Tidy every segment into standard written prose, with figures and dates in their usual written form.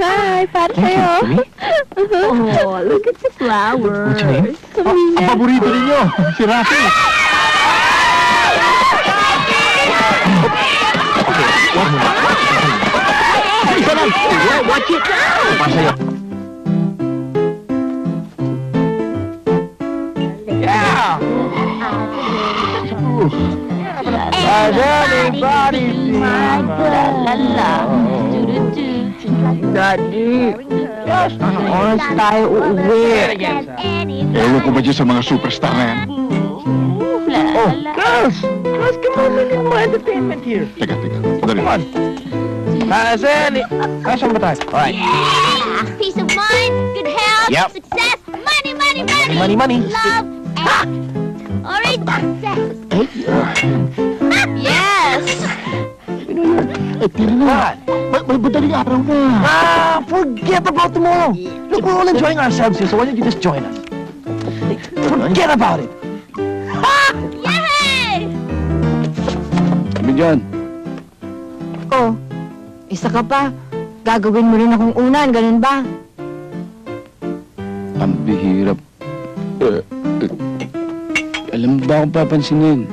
Hi, para sa'yo. Oh, look at the flowers. What's your name? Ang paborito ninyo, si Rafi. Okay, wag mo na. Isa lang. Watch it. Para sa'yo. Yeah! Everybody my Daddy, ang oras tayo uuwi. Ewan ko ba dyan sa mga superstar na yan? Oh, girls! Girls, come on, we need more entertainment here. Teka, madali. Come on. Saan ba tayo? Alright. Yeah! Peace of mind, good health, Yep. success, money, money, money! Money, money. Love, and... Alright, success! Yes! Eh, tira na. May madaling araw na. Forget about tomorrow. Look, we're all enjoying ourselves here, so why don't you just join us? Forget about it. Yay! Sabi dyan. Oh, isa ka pa. Gagawin mo rin akong unan, ganun ba? Ang bihirap. Alam mo ba akong papansinin?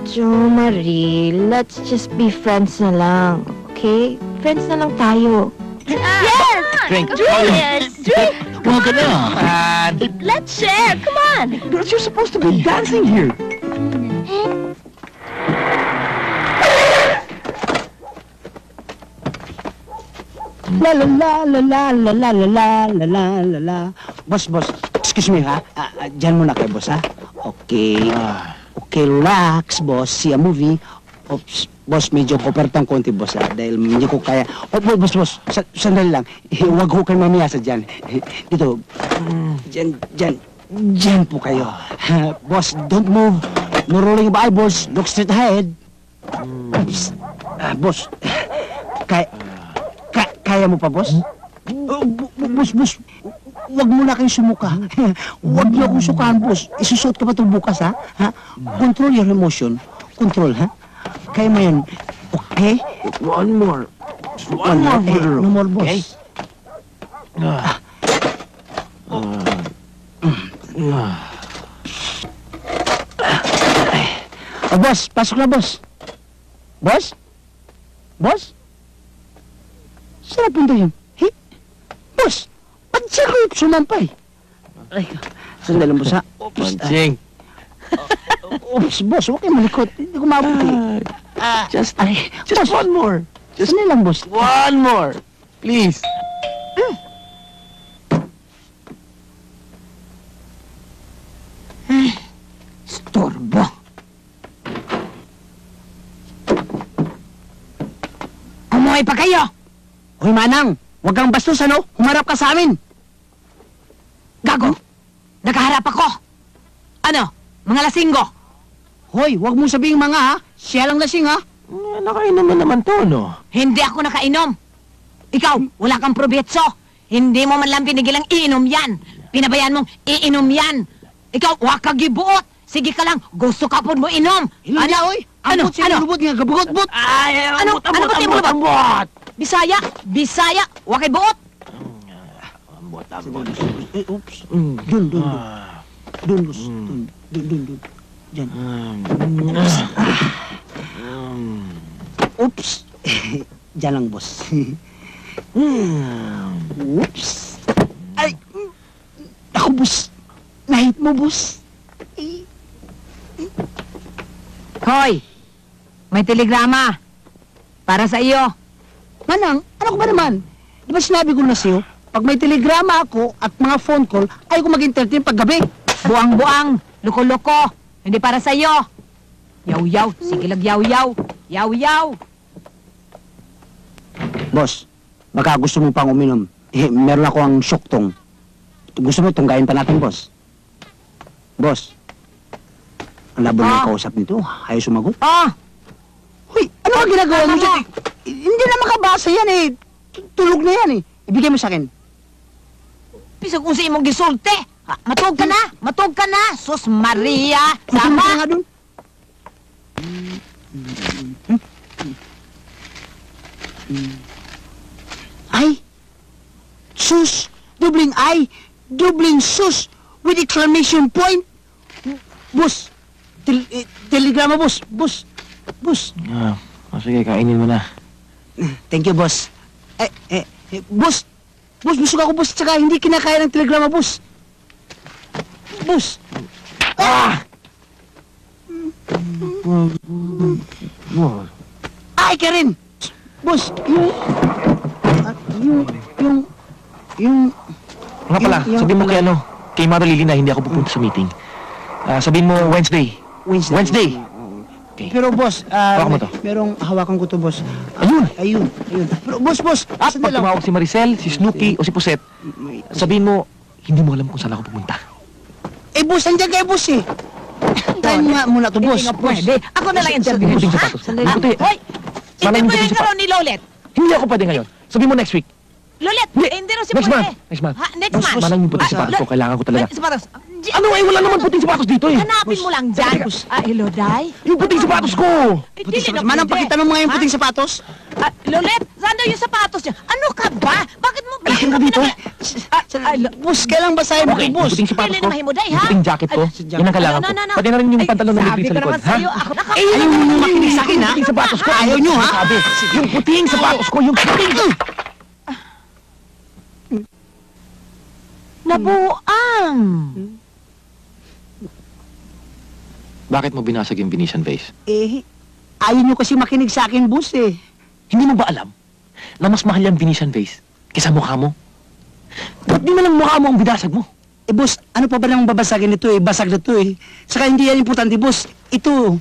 Jo Marie, let's just be friends na lang, okay? Friends na lang tayo. Yes! Drink. Yes! Drink! Huwag ka na. Let's share! Come on! Girls, you're supposed to be dancing here. La la la la la la la la la la la la la. Boss, excuse me ha. Diyan muna kayo, boss ha. Okay. Okay, relax, boss. See a movie. Oops, boss, medyo kopertang konti, boss ha. Dahil hindi ko kaya. Oh, boss. Sandali lang. Huwag ho kayo mamiyasa dyan. Dito. Diyan po kayo. Boss, don't move. No rolling of eyeballs. Look straight ahead. Boss. Kaya mo pa, boss? Boss, huwag mo na kayong sumuka. Huwag niyo akong sukahan, boss. Isusot ka pa ito bukas, ha? Control your emotion. Control, ha? Kaya mo yan. Okay? One more. One more, no more, boss. Oh, boss, pasok na, boss. Boss? Saan napunta yun? Hey, boss, ba't siya ko sumampay? Ay, sandali mo sa... Pansing. Oops, boss, huwag kayo malikot. Hindi ko mabuti. Just boss, one more. Just sandali lang, boss. one more. Please. Storbo. Umuwi pa kayo! Hoy, Manang! Huwag kang bastos, ano? Humarap ka sa amin! Gago! Nakaharap ako! Ano? Mga lasinggo! Hoy, huwag mong sabihin mga, ha? Siya lang lasing, ha? Nakainom mo naman to, no? Hindi ako nakainom. Ikaw, wala kang probetso. Hindi mo man lang pinigilang iinom yan. Pinabayaan mong iinom yan. Ikaw, wag ka gibuot. Sige ka lang, gusto ka po mo inom. Hilong niya, hoy! Ano? Ambot siya lubot nga, gabugot-bot! Ay, Ano? Ano ba ambot, tinulubot? ambot! Bisaya, Bisaya, wag kay buot. Ambot, ambot. Eh, oops. Mm. Dun, dun, dun. Ah. Dun, boss. Dun, dun, dun, dun. Diyan. Oops. Diyan lang, boss. Oops. Ay! Ako, boss. Nahit mo, boss. Hoy, may telegrama. Para sa iyo. Manang, ano ko ba naman? Di ba sinabi ko na sa'yo, pag may telegrama ako at mga phone call, ayaw ko mag-entertain paggabi. Buang-buang, loko-loko. Hindi para sa iyo. Yaw-yaw, sige lang yaw-yaw. Yaw-yaw. Boss, baka gusto mo pang uminom. Eh, meron ako ang syoktong. Gusto mo tunggayin pa natin, boss? Boss, ang labo ng kausap nito. Ayaw sumagot. Ah, Hoy, ano ang ginagawa mo dyan? Hindi na makabasa yan eh. Tulog na yan eh. Ibigay mo sa akin. pisag kung sa imong gisulti. Ha, matog ka na, matog ka na. Sus Maria, Sama ka sama. nga dun. Ay! Sus! Dubling ay! Dubling sus! With exclamation point! Boss! Telegrama, boss! Boss! Boss! Sige, kainin mo na. Thank you, boss. Boss! Boss, busog ako, boss. Tsaka hindi kinakaya ng telegrama, boss. Boss! Ah! Ay, Karen! Boss, yung... Nga pala, Yung- sabihin mo kay ano, kay Marilyn na hindi ako pupunta sa meeting. Sabihin mo Wednesday. Wednesday. Okay. Pero boss, Hawakan mo to. merong hawakan ko to, boss. Ayun! Ayun. Pero boss, At sandali pag lang. tumawag si Maricel, si Snooki o si Puset, sabihin mo, hindi mo alam kung saan ako pupunta. Eh, boss, andyan kayo, boss eh. Tayo nga muna to, boss. Hindi nga pwede. Ako na lang interview. Puting Ha? sapatos. Sandali lang. Puti. Hoy! Hindi Maraming mo puting yung karoon ni Lolet. Hindi ako pwede ngayon. Sabihin mo next week. Lolet, Hindi. hindi rin si Next pwede. month. Next month. Ha? Next Boss, month. Manang yung puting Ah, sapatos ko, kailangan ko talaga. Ay, sapatos. Ano eh, wala naman puting sapatos dito eh. Hanapin mo lang dyan. Hello, Day. Yung puting sapatos ko! Eh, Puting dili na sapatos. Manang, pwede. pakita mo mga yung Ha? puting sapatos. Lolet, saan daw yung sapatos niya? Ano ka ba? Bakit mo Ay, ka dito. Boss, kailang basahin mo Okay, to, boss? yung puting sapatos Dili ko, na mahimo, Day, yung ha? puting jacket ko, Ay, yun ang kailangan ko. no. Pati na rin yung Ay, pantalon na sabi libre sa ko likod, naman ha? sa'yo, ako Ayaw mo makinig sa akin, ha? Yung puting sapatos ko, Ayaw nyo, ha? Sabi, yung puting sapatos ko, yung puting... Nabuang. Bakit mo binasag yung Venetian vase? Eh, ayaw nyo kasi makinig sa akin, boss eh. Hindi mo ba alam na mas mahal yung Venetian vase kaysa mukha mo? Ba't di na lang mukha mo ang binasag mo? Eh, boss, ano pa ba nang babasagin nito eh? Basag na to eh. Saka hindi yan importante, boss. Ito.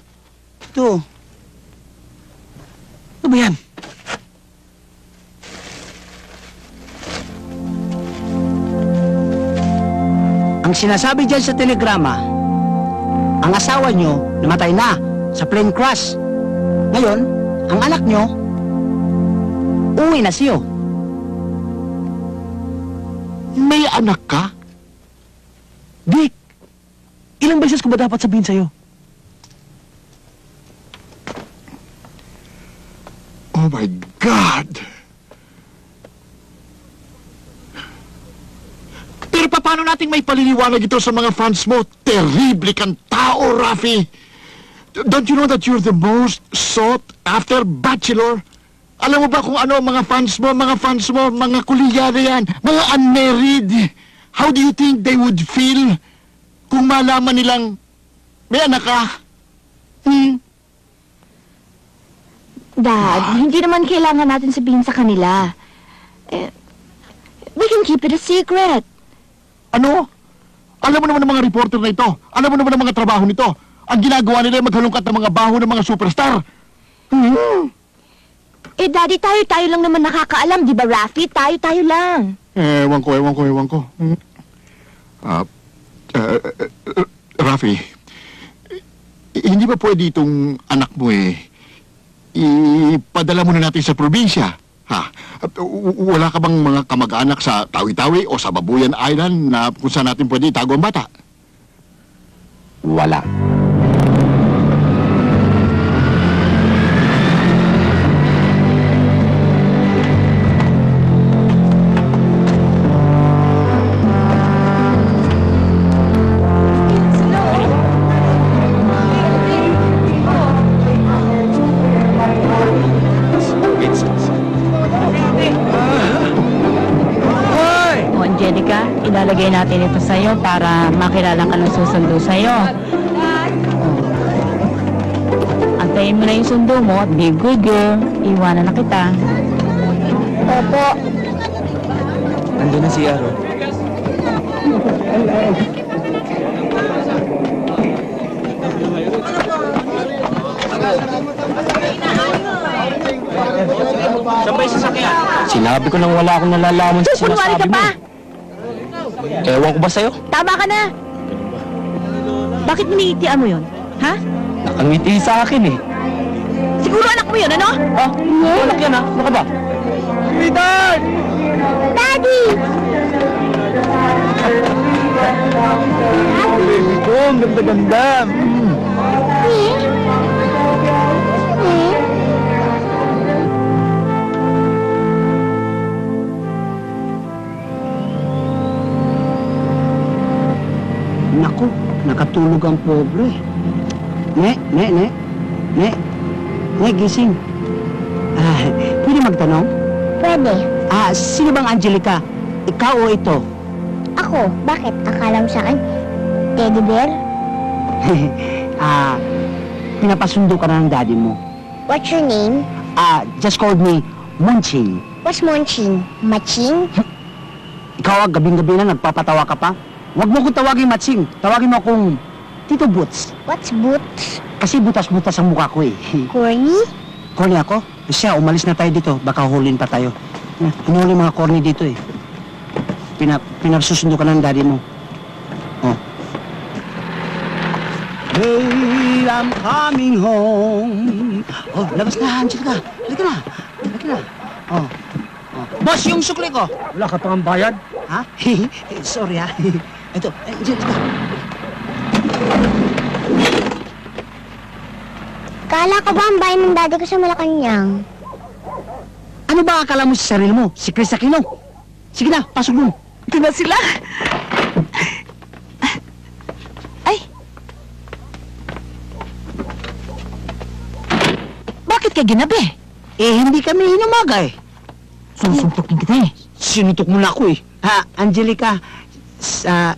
Ano ba yan? Ang sinasabi dyan sa telegrama, ang asawa nyo namatay na sa plane crash. Ngayon, ang anak nyo, uwi na siyo. May anak ka? Dick, ilang beses ko ba dapat sabihin sa'yo? Oh my God! Pero paano natin may paliliwanag ito sa mga fans mo? Terrible kang tao, Rafi! Don't you know that you're the most sought-after bachelor? Alam mo ba kung ano ang mga fans mo, mga kuliya na yan, mga unmarried? How do you think they would feel kung malaman nilang May anak ka? Dad, hindi naman kailangan natin sabihin sa kanila. We can keep it a secret. Ano? Alam mo naman ng mga reporter na ito. Alam mo naman ng mga trabaho nito. Ang ginagawa nila ay maghalungkat ng mga baho ng mga superstar. Daddy, tayo lang naman nakakaalam, di ba, Rafi? Tayo lang. Ewan ko. Rafi, hindi ba pwede itong anak mo ipadala muna natin sa probinsya? Ha? At wala ka bang mga kamag-anak sa Tawi-Tawi o sa Babuyan Island na kung saan natin pwede itago ang bata? Wala. O, Angelica, ilalagay natin ito sa'yo para makilala ka ng susundo sa'yo. Antayin mo na yung sundo mo at be good girl. Iwanan na kita. Opo. Nandun na si Aro. Sinabi ko nang wala akong nalalaman sa Kunwari ka sinasabi mo. pa. Ewan ko ba sa'yo? Tama ka na. Bakit minitian mo yun? Ha? Nakangiti sa akin eh. Siguro anak mo yun, ano? Wala yan ha. Ano ka ba? Sweetheart! Daddy! Baby ko, ang ganda-ganda. Naku, nakatulog ang pobre. Ne, gising. Pwede magtanong? Pwede. Sino bang Angelica? Ikaw o ito? Ako, bakit? Akala mo sa akin, teddy bear? Pinapasundo ka na ng daddy mo. What's your name? Just called me Munching. What's Monching? Maching? Ikaw, gabing-gabi na nagpapatawa ka pa. Huwag mo kong tawagin Matching. Tawagin mo akong Tito Boots. What's boots? Kasi butas-butas ang mukha ko eh. Corny? Corny ako? Siya, umalis na tayo dito. Baka hulin pa tayo. Hinuli mga corny dito eh. Pinasusundo ka ng daddy mo. Oh. Hey, I'm coming home. Oh, labas na, Angelica. Halika na. Oh. Boss, yung sukli ko. Wala ka pang bayad? Ha? Sorry ha. Ito, Angelica. Kala ko ba ang bahay ng daddy ko sa Malacanang? Ano ba akala mo sa sarili mo? Si Chris Aquino. Sige na, pasok mo. Ito na sila. Ay. Bakit ka ginabi? Hindi kami hinumaga eh. Susuntukin kita eh. Sinutok mo na ako eh. Angelica,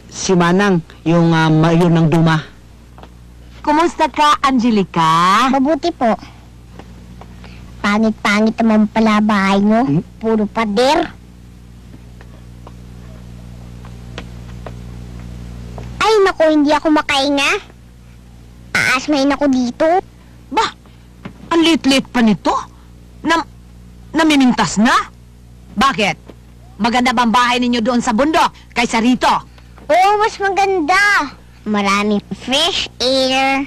si Manang, yung mayor ng Duma. Kumusta ka, Angelica? Mabuti po. Pangit-pangit naman pala bahay nyo. Puro pader. Ay, naku, hindi ako makainga. Aasmain ako dito. Ba, ang lit-lit pa nito. Namimintas na? Bakit? Maganda bang bahay ninyo doon sa bundok kaysa rito? Oo, mas maganda. Maraming fresh air,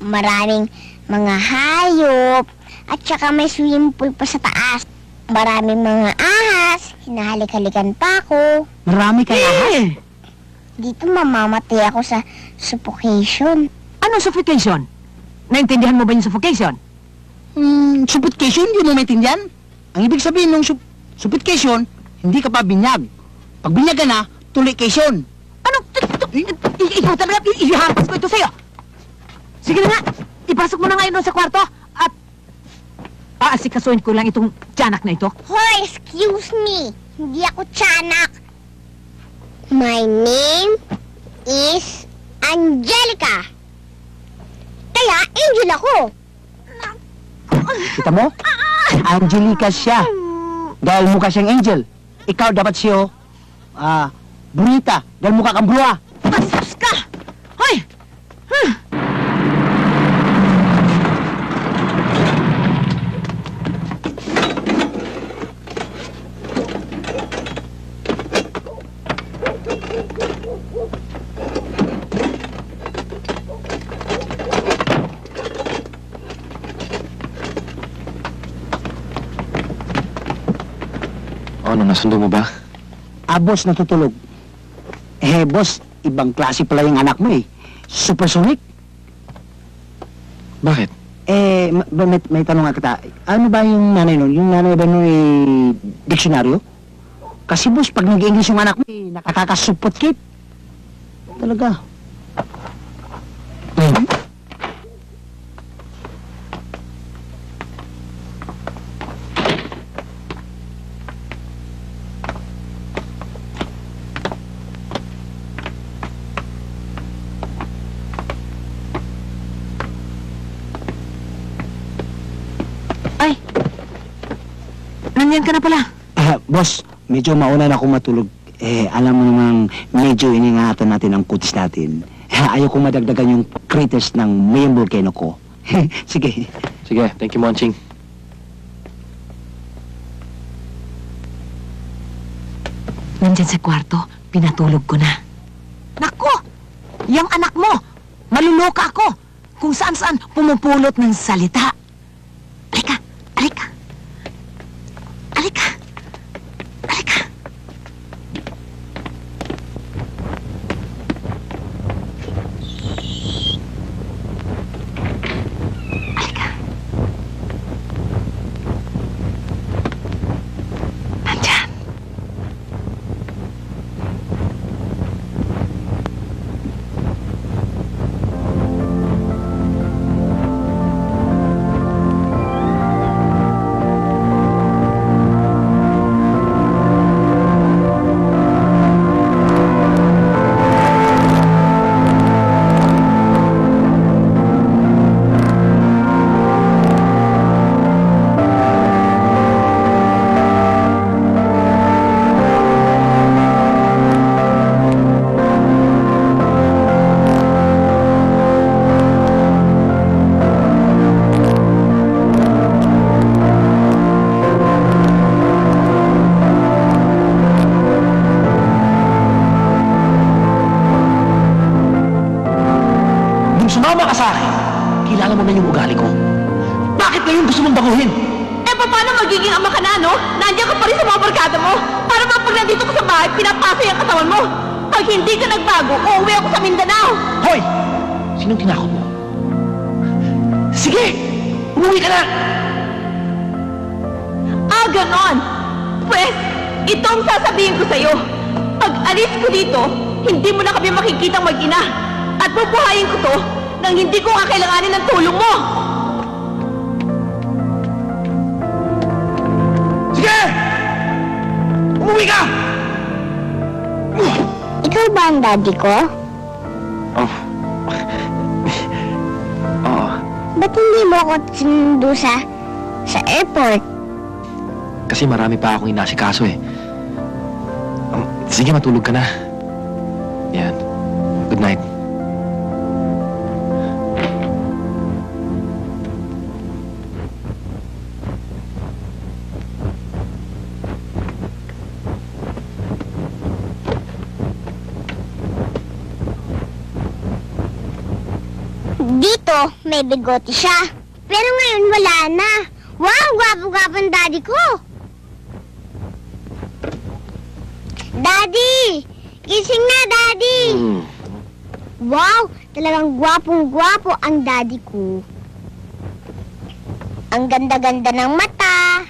maraming mga hayop, at saka may swimming pool pa sa taas. Maraming mga ahas, hinahalik-halikan pa ako. Marami kaya ahas. Dito mamamatay ako sa suffocation. Anong suffocation? Naintindihan mo ba yung suffocation? Suffocation, hindi mo maintindihan? Ang ibig sabihin ng suffocation, hindi ka pa binyag. Pag binyag ka na, tulication. Anong? Ikaw talaga, ihahampas ko ito sa'yo. Sige na nga, ipasok mo na ngayon doon sa kwarto at aasikasuhin ko lang itong tiyanak na ito. Hoy, excuse me. Hindi ako tiyanak. My name is Angelica. Angel ako. Kita mo? Angelica siya. Dahil mukha siyang angel. Ikaw dapat siyo, Brunita. Dahil mukha kang brua. Bastos ka! Hoy! Ano, nasundo mo ba? Boss, natutulog. Boss, ibang klase pala yung anak mo eh. Supersonic. Bakit? May tanong nga kita. Ano ba yung nanay nun? Yung nanay ba nun diksyonaryo? Kasi boss, pag nag-English yung anak mo nakakasupport-kit. Talaga. Nandyan ka na pala. Boss, medyo mauna na akong matulog. Alam mo namang medyo iningatan natin ang kutis natin. Ayaw kong madagdagan yung craters ng main volcano ko. Sige. Sige, thank you, Monching. Nandyan sa kwarto, pinatulog ko na. Nako! Yang anak mo! Maluloka ako! Kung saan-saan pumupulot ng salita. Alika! Alika! Alika! Alika! Alika! Nandyan! Sumama ka sa akin. Kilala mo na yung ugali ko. Bakit ngayon gusto mong baguhin? Paano magiging ama ka na, no? Nandiyan ka pa rin sa mga barkada mo. Para ba pag nandito ka sa bahay, pinapasay ang katawan mo? Pag hindi ka nagbago, uuwi ako sa Mindanao. Hoy! Sinong tinakot mo? Sige! Umuwi ka na! Ganon. Pwes, ito ang sasabihin ko sa'yo. Pag alis ko dito, hindi mo na kami makikitang mag-ina. At bubuhayin ko to nang hindi ko kakailanganin ng tulong mo. Sige! Umuwi ka! Ikaw ba ang daddy ko? Oh. Oo. Ba't hindi mo ako sinundo sa airport? Kasi marami pa akong inasikaso eh. Sige, matulog ka na. Yan. Good night. Dito, may bigote siya. Pero ngayon wala na. Wow, gwapo-gwapo ang daddy ko. Daddy! Gising na, Daddy! Wow, talagang gwapong-gwapo ang daddy ko. Ang ganda-ganda ng mata.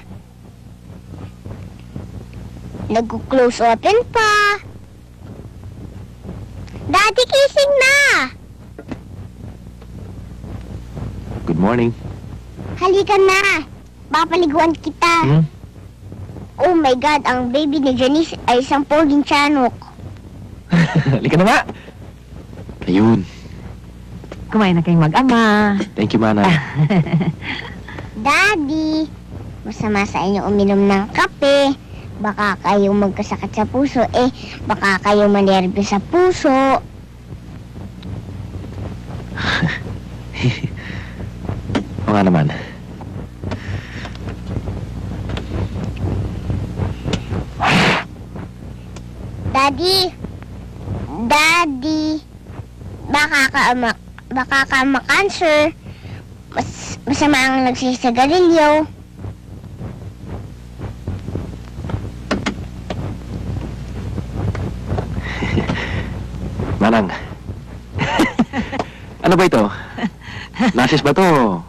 Nag-close open pa. Daddy, gising na! Good morning. Halika na. Papaliguan kita. Oh my God, ang baby ni Janice ay isang poging tiyanok. Halika na nga. Ayun. kumain na kayong mag-ama. Thank you, Manang. Daddy, masama sa inyo uminom ng kape. Baka kayo magkasakit sa puso. Baka kayo manervyo sa puso. O nga naman. Daddy, baka ka ma-cancer. Masama ang nagsisagarilyo. Manang. Ano ba ito? Nasis ba to?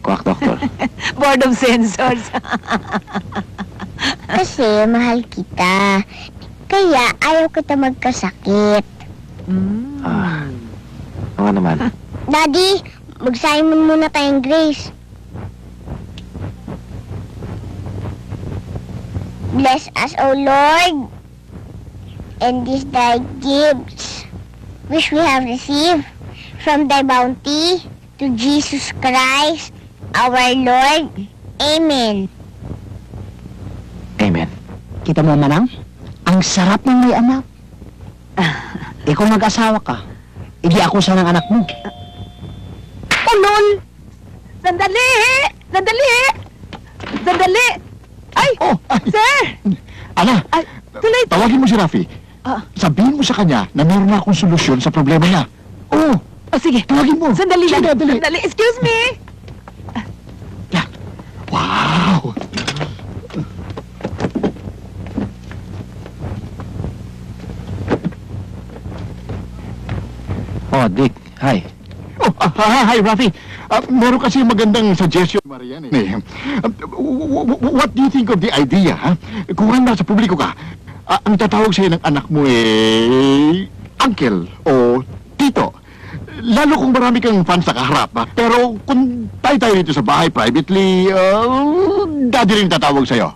Quack doctor. Board of Censors. Kasi mahal kita. Kaya ayaw kita magkasakit. O nga naman. Daddy, mag-Simon muna tayong Grace. Bless us, O Lord, and these thy gifts, which we have received from thy bounty, to Jesus Christ, our Lord. Amen. Amen. Kita mo, Manang? Ang sarap ng may anak. Ikaw mag-asawa ka. Hindi ako sa ng anak mo. Ulol! Sandali! Sandali! Sandali! Ay! Oh, ay, Sir! Ana, Ay, tuloy! tawagin mo si Rafi. Ah. Sabihin mo sa kanya na meron na akong solusyon sa problema niya. Oo, Sige, tawagin mo. sandali lang. Sige, dali. Sandali, excuse me! Yan. Wow! Oh, Dick. Hi. Oh, hi, Rafi. Meron kasi magandang suggestion, Marian. What do you think of the idea, ha? Kung nasa publiko ka, ang tatawag sa'yo ng anak mo uncle o tito. Lalo kung marami kang fans sa kaharap, ha? Pero kung tayo dito sa bahay privately, daddy rin tatawag sa'yo.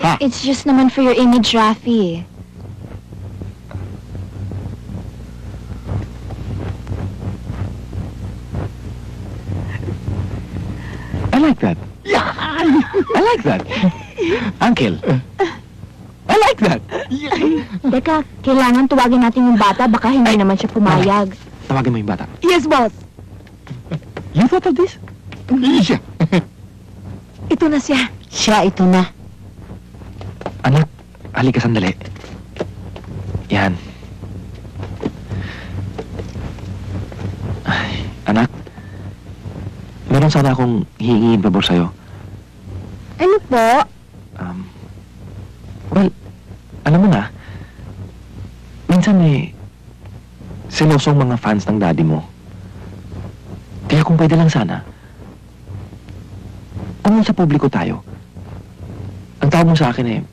Ha? It's just naman for your image, Rafi. I like that. Yan! I like that. Uncle. I like that. Teka, kailangan tuwagin natin yung bata, baka hindi naman siya pumayag. Tawagin mo yung bata. Yes, boss. You thought of this? Hindi siya. Ito na siya. Siya, ito na. Anak, halika sandali. Yan. Ay, anak. Meron sana akong hihingin pabor sa'yo. Ano po? Well, alam mo na, minsan selosong mga fans ng daddy mo. Kaya kung pwede lang sana, kung sa publiko tayo, ang tawag mo sa akin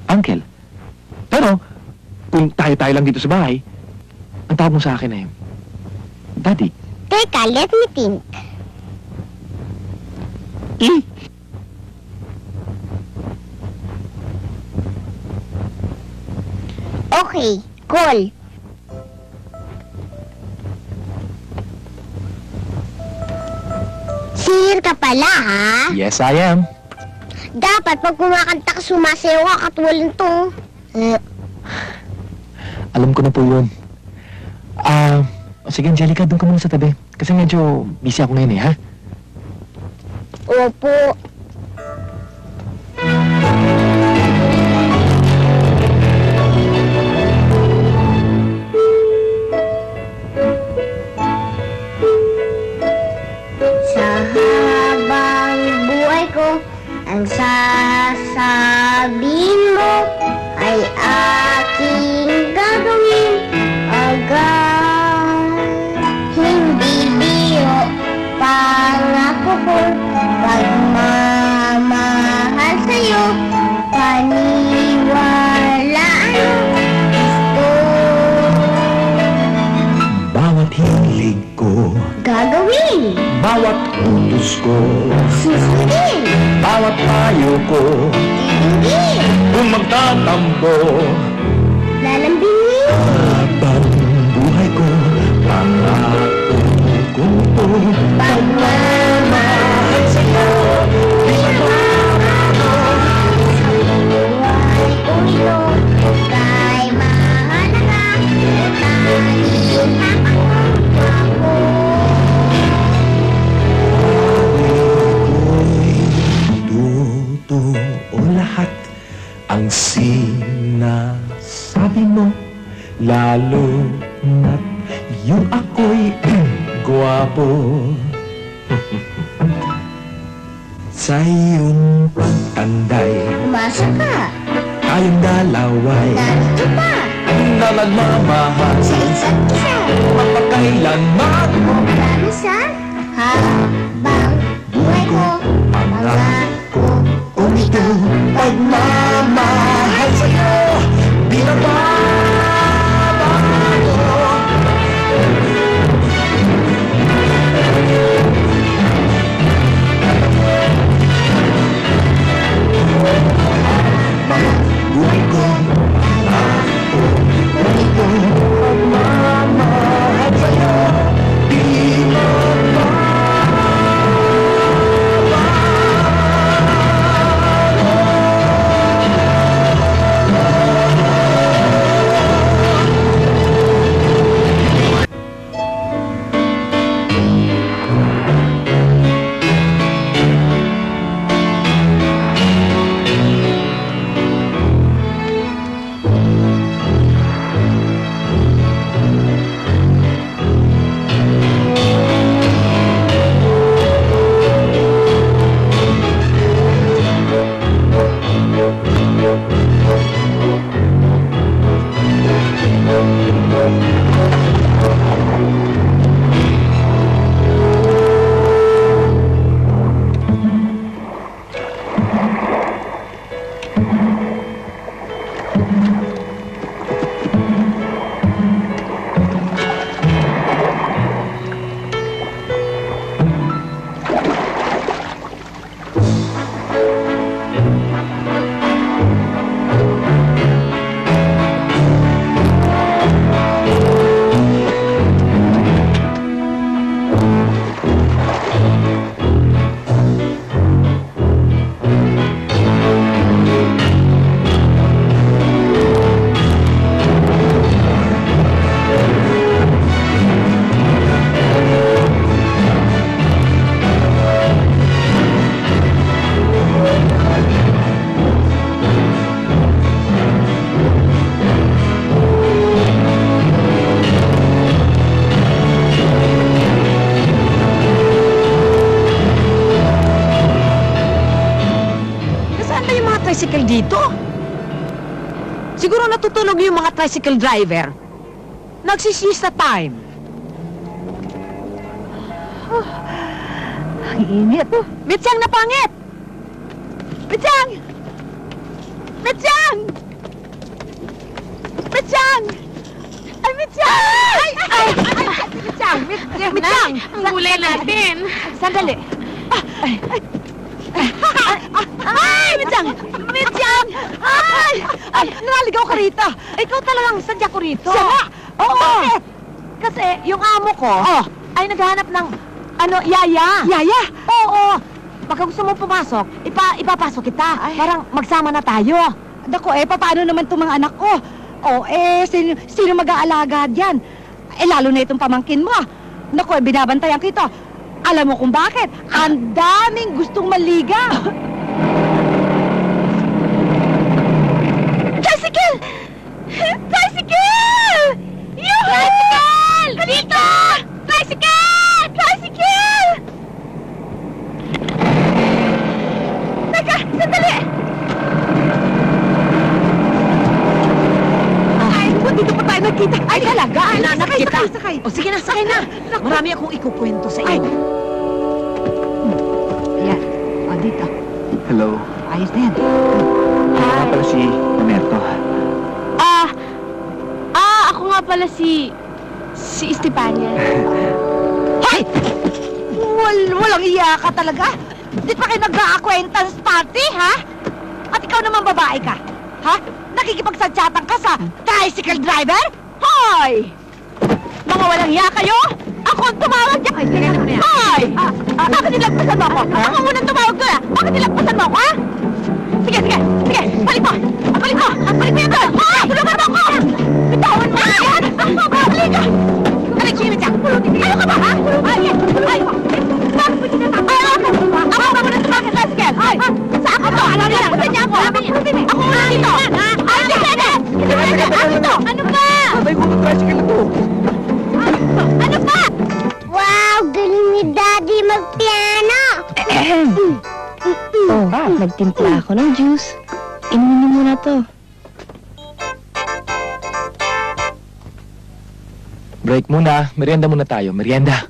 Uncle. Pero, kung tayo-tayo lang dito sa bahay, ang tawag mo sa akin Daddy. Teka, let me think. Okay, cool. Singer ka pala, ha? Yes, I am. Dapat pag kumakanta ka, sumasayaw ka katulad to. Alam ko na po yun. Sige, Angelica, doon ka muna sa tabi. Kasi medyo busy ako ngayon ha? Opo. Sa habang buhay ko, ang sasabihin mo ay aking gagawin agad. Hindi biyo, pangako ko, pagmamahal sa'yo, paniwalaan gusto. Bawat hilig ko, Gagawin, bawat utos ko, susundin, bawat payo ko, titigil, kung magtatampo, lalambingin. habang buhay ko, pangako Totoo lahat ang sinasabi mo, lalo na't yung ako'y gwapo. Sa iyong pagtanday, Umasa ka. tayong dalaway Narito pa. na nagmamahal Sa isa't isa. mapagkailanman. Promise ha? Habang buhay ko. Pangako. Ito pagmamahal sa'yo, di na babago. Buhay ko, ako, ito pagmamahal sa'yo, di na tricycle dito? Siguro natutulog yung mga tricycle driver. Nagsisista time. Ang init. Mitsang na pangit! Mitsang! Mitsang! Mitsang! Ay, Mitsang! Ay! Mitsang! Mitsang! Ang gulay natin. Sandali. Ay, Mitsang! Mitsang! Ay! Ay, naligaw ka rito. Ikaw talagang sadya ko rito. Siya? Oo. Bakit? Kasi yung amo ko ay naghahanap ng, yaya. Yaya? Oo. Baka gusto mo pumasok, ipapasok kita. Parang magsama na tayo. Dako, paano naman itong mga anak ko? Sino mag-aalaga dyan? Lalo na itong pamangkin mo. Naku, binabantayan kita. Alam mo kung bakit? Ang daming gustong maligaw. Tricycle! Tricycle! Yoo-hoo! Tricycle! Dito! Tricycle! Tricycle! Teka, sandali! Ay, dito pa tayo nagkita. Ay, talaga? Nanap kita. Sakay. O, sige na, sakay na. Marami akong ikukwento sa iyo. Ayan. O, dito. Hello. Ayos na yan. Ako pala si Roberto. Ako nga pala si Estefania. Hoy! Walang iya ka talaga. Di pa kayo nag-acquaintance party, ha? At ikaw naman babae ka, ha? Nakikipagsadyatan ka sa tricycle driver? Hoy! Mga walang iya kayo? Ako ang tumawag dyan. Ay, sige naman yan. Hoy! Bakit nilagpasan mo ako? Ako munang tumawag ko na. Bakit nilagpasan mo ako, ha? Sige, sige, sige. Balik mo! Balik mo! Balik mo yan doon! Hoy! Tulungan mo ako! Bitawan mo yan! Balik ka! nagsimit siya? Ano ka ba, ha? Ay! Bakit mo tinatapos? Ay, ako ba muna tumakit, Rascal? Ay! Saan ka to? Alam niya, punta niya ako. Ako muna dito. Ay, hindi pwede! Hindi pwede! Ano to? Ano ba? May gulong tricycle na to. Ano ba? Wow, galing ni Daddy magpiano. Oh, nagtimpla ako ng juice. Inumin mo na to. Break muna. Merienda muna tayo. Merienda.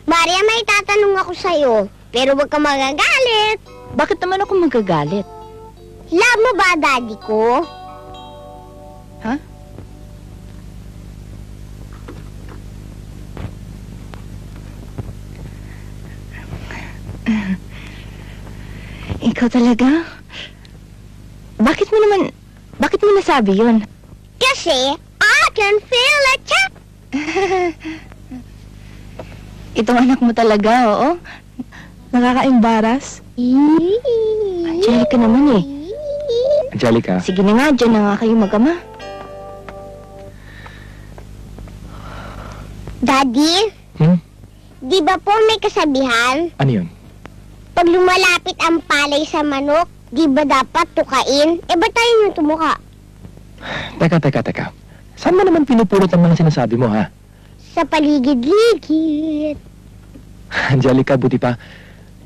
Maria, may tatanong ako sa'yo. Pero huwag ka magagalit. Bakit naman ako magagalit? Love mo ba Daddy ko? Ikaw talaga? Bakit mo nasabi yun? Kasi, I can feel it. Itong anak mo talaga, oo? Nakaka-embaras. Angelica naman eh. Angelica. Sige na nga, dyan na nga kayo mag-ama. Daddy, Hmm? di ba po may kasabihan? Ano yun? Pag lumalapit ang palay sa manok, di ba dapat tukain? Eh, ba't tayo yung tumuka? Teka. Saan mo naman pinupulot ang mga sinasabi mo, ha? Sa paligid-ligid. Angelica, buti pa.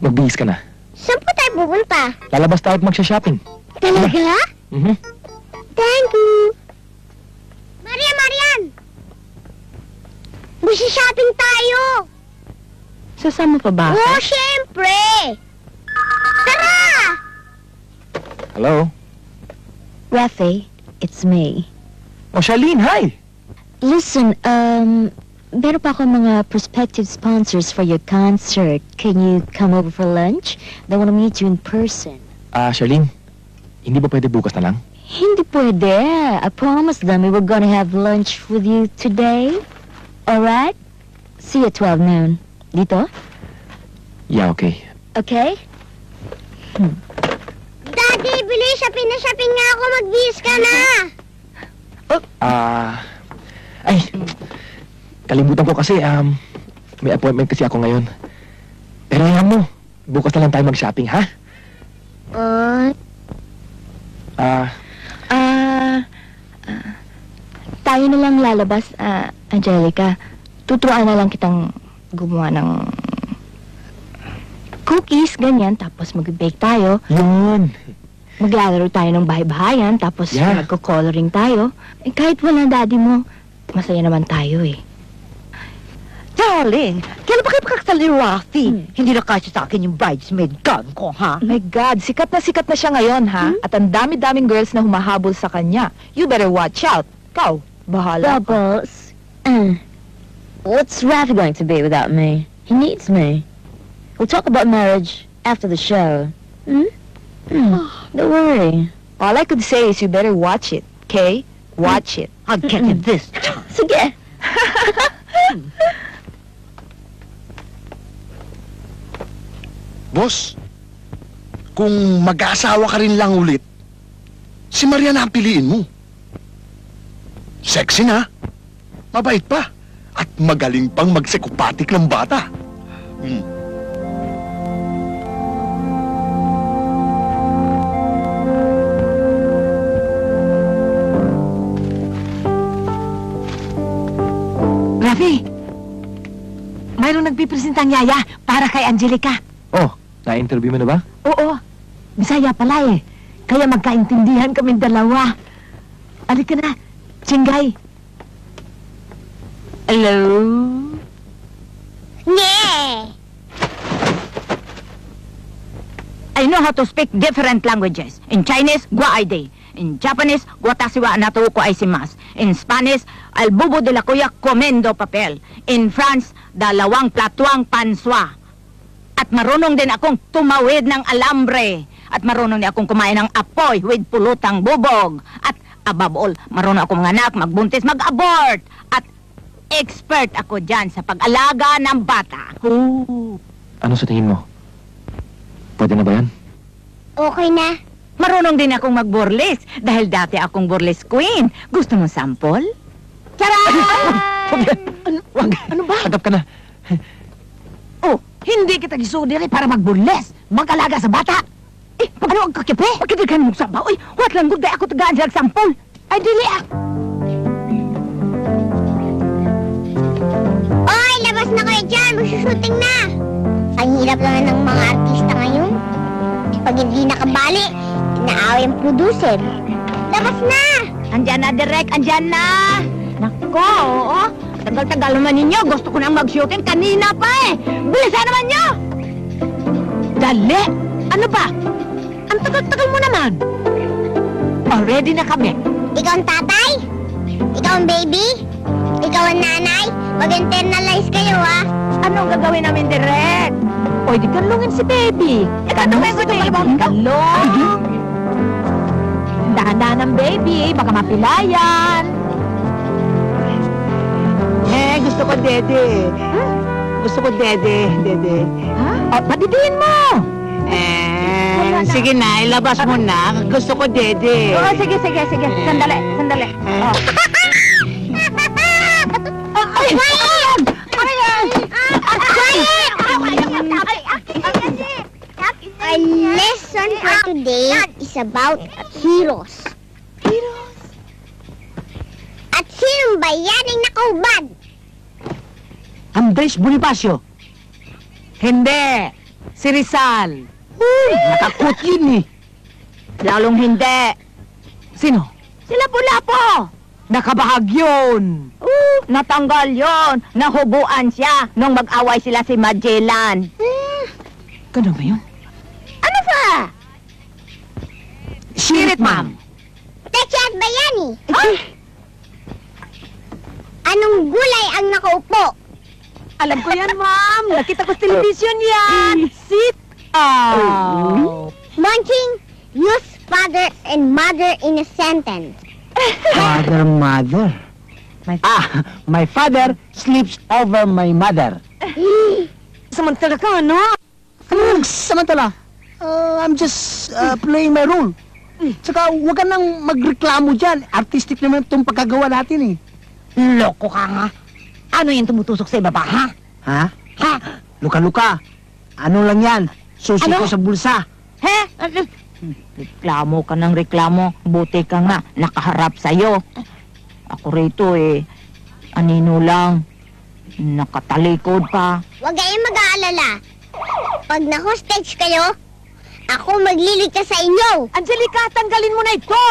Magbihis ka na. Saan po tayo pupunta? Lalabas tayo at magsha-shopping. Talaga? Mhm. Thank you. Marian! Shopping tayo! Sasama pa ba? Oo, syempre! Tara! Hello? Rafi, it's me. Oh, Charlene, hi! Listen, meron pa ako mga prospective sponsors for your concert. Can you come over for lunch? They want to meet you in person. Charlene, hindi ba pwede bukas na lang? Hindi pwede. I promised them we were gonna have lunch with you today. Alright? See you at 12 noon. Dito? Yeah, okay. Okay? Daddy, bilis! Shopping na shopping nga ako! Magbihis ka na! Ay, kalimutan ko kasi, may appointment kasi ako ngayon. Pero ayan mo, bukas na lang tayo mag-shopping, ha? Tayo na lang lalabas, Angelica. Tuturuan na lang kitang gumawa ng cookies, ganyan. Tapos mag-bake tayo. Yun. Maglalaro tayo ng bahay-bahayan. Tapos Yeah. magko-coloring tayo. Eh, kahit walang daddy mo, masaya naman tayo eh. Darling, kailan ba kayo pakakasal ni Rafi? Hindi na kasi sa akin yung bridesmaid gown ko, ha? My God, sikat na siya ngayon, ha? At ang dami-daming girls na humahabol sa kanya. You better watch out. Ikaw, bahala ka. Bubbles, what's Rafi going to be without me? He needs me. We'll talk about marriage after the show. Don't worry. All I could say is you better watch it, okay? Watch it. I'll get you this time. Sige. Boss, kung mag-aasawa ka rin lang ulit, si Maria na ang piliin mo. Sexy na, mabait pa, at magaling pang magsekupatik ng bata. Rafi, mayroong nagpipresentang yaya para kay Angelica. Oh, na-interview mo na ba? Oo, Bisaya pala eh. Kaya magkaintindihan kami dalawa. Alika na, Chinggay. Hello? Yeah! I know how to speak different languages. In Chinese, guaide. In Japanese, guatasiwa nato ko ay simas. In Spanish, al bubo de la kuya komendo papel. In France, dalawang platuang panswa. At marunong din akong tumawid ng alambre. At marunong din akong kumain ng apoy with pulutang bubog. At above all, marunong akong manganak, magbuntis, mag-abort. At expert ako dyan sa pag-alaga ng bata. Ano sa tingin mo? Pwede na ba yan? Okay na. Marunong din akong mag-burles dahil dati akong burles queen. Gusto mo sample? Tara! tanggap ka na. Oh, hindi kita gisudiri para magbules. Magkalaga sa bata. Eh, ano ang kakipi? Pagkitigan mo sa ba? Uy, what lang good day ako tagaan siya sampol. Ay, dili ah. Oy, labas na kayo dyan! Magsushooting na! Ang hirap naman ng mga artista ngayon. Pag hindi nakabali, inaaway ang producer. Labas na! Andyan na, Direk, andyan na. Nako, oo. Tagal-tagal naman ninyo. Gusto ko nang mag-shooting kanina pa eh. Bilisan naman nyo! Dali! Ano ba? Ang tagal-tagal mo naman. Ready na kami. Ikaw ang tatay? Ikaw ang baby? Ikaw ang nanay? Mag-internalize kayo, ha? Anong gagawin namin, Direk? O, di kanlungin si baby. Kanungin si baby. Kanlong. Dahan-dahan ng baby. Baka mapilayan. Gusto ko dede. Gusto ko dede. Ha? O, padidiin mo. Sige na, ilabas mo na. Gusto ko dede. Oo, sige. Sandali. Oh. Our lesson for today is about heroes. At sinong bayaning nakahubad? Andres Bonifacio. Hindi. Si Rizal. Nakakot yun eh. Lalong hindi. Sino? Sila Lapu-Lapu. Nakabahag yun. Natanggal yon. Nahubuan siya nung mag-away sila si Magellan. Ganun ba yun? Ano pa? Spirit, ma'am. Teche at bayani. Anong gulay ang nakaupo? Alam ko yan, ma'am. Nakita ko sa television yan. Sit up. Munching, use father and mother in a sentence. Mother. My father sleeps over my mother. Samantala ka, ano? Samantala, I'm just playing my role. Tsaka huwag ka nang magreklamo dyan. Artistic naman itong pagkagawa natin eh. Loko ka nga. Ano yung tumutusok sa ibaba, ha? Ha? Ha? Luka-luka. Ano lang yan? Susi Ano? ko sa bulsa. He? Reklamo ka ng reklamo. Buti ka nga, nakaharap sa'yo. Ako rito eh, anino lang. Nakatalikod pa. Huwag kayong mag-aalala. Pag na-hostage kayo, ako magliligtas sa inyo. Angelica, tanggalin mo na ito!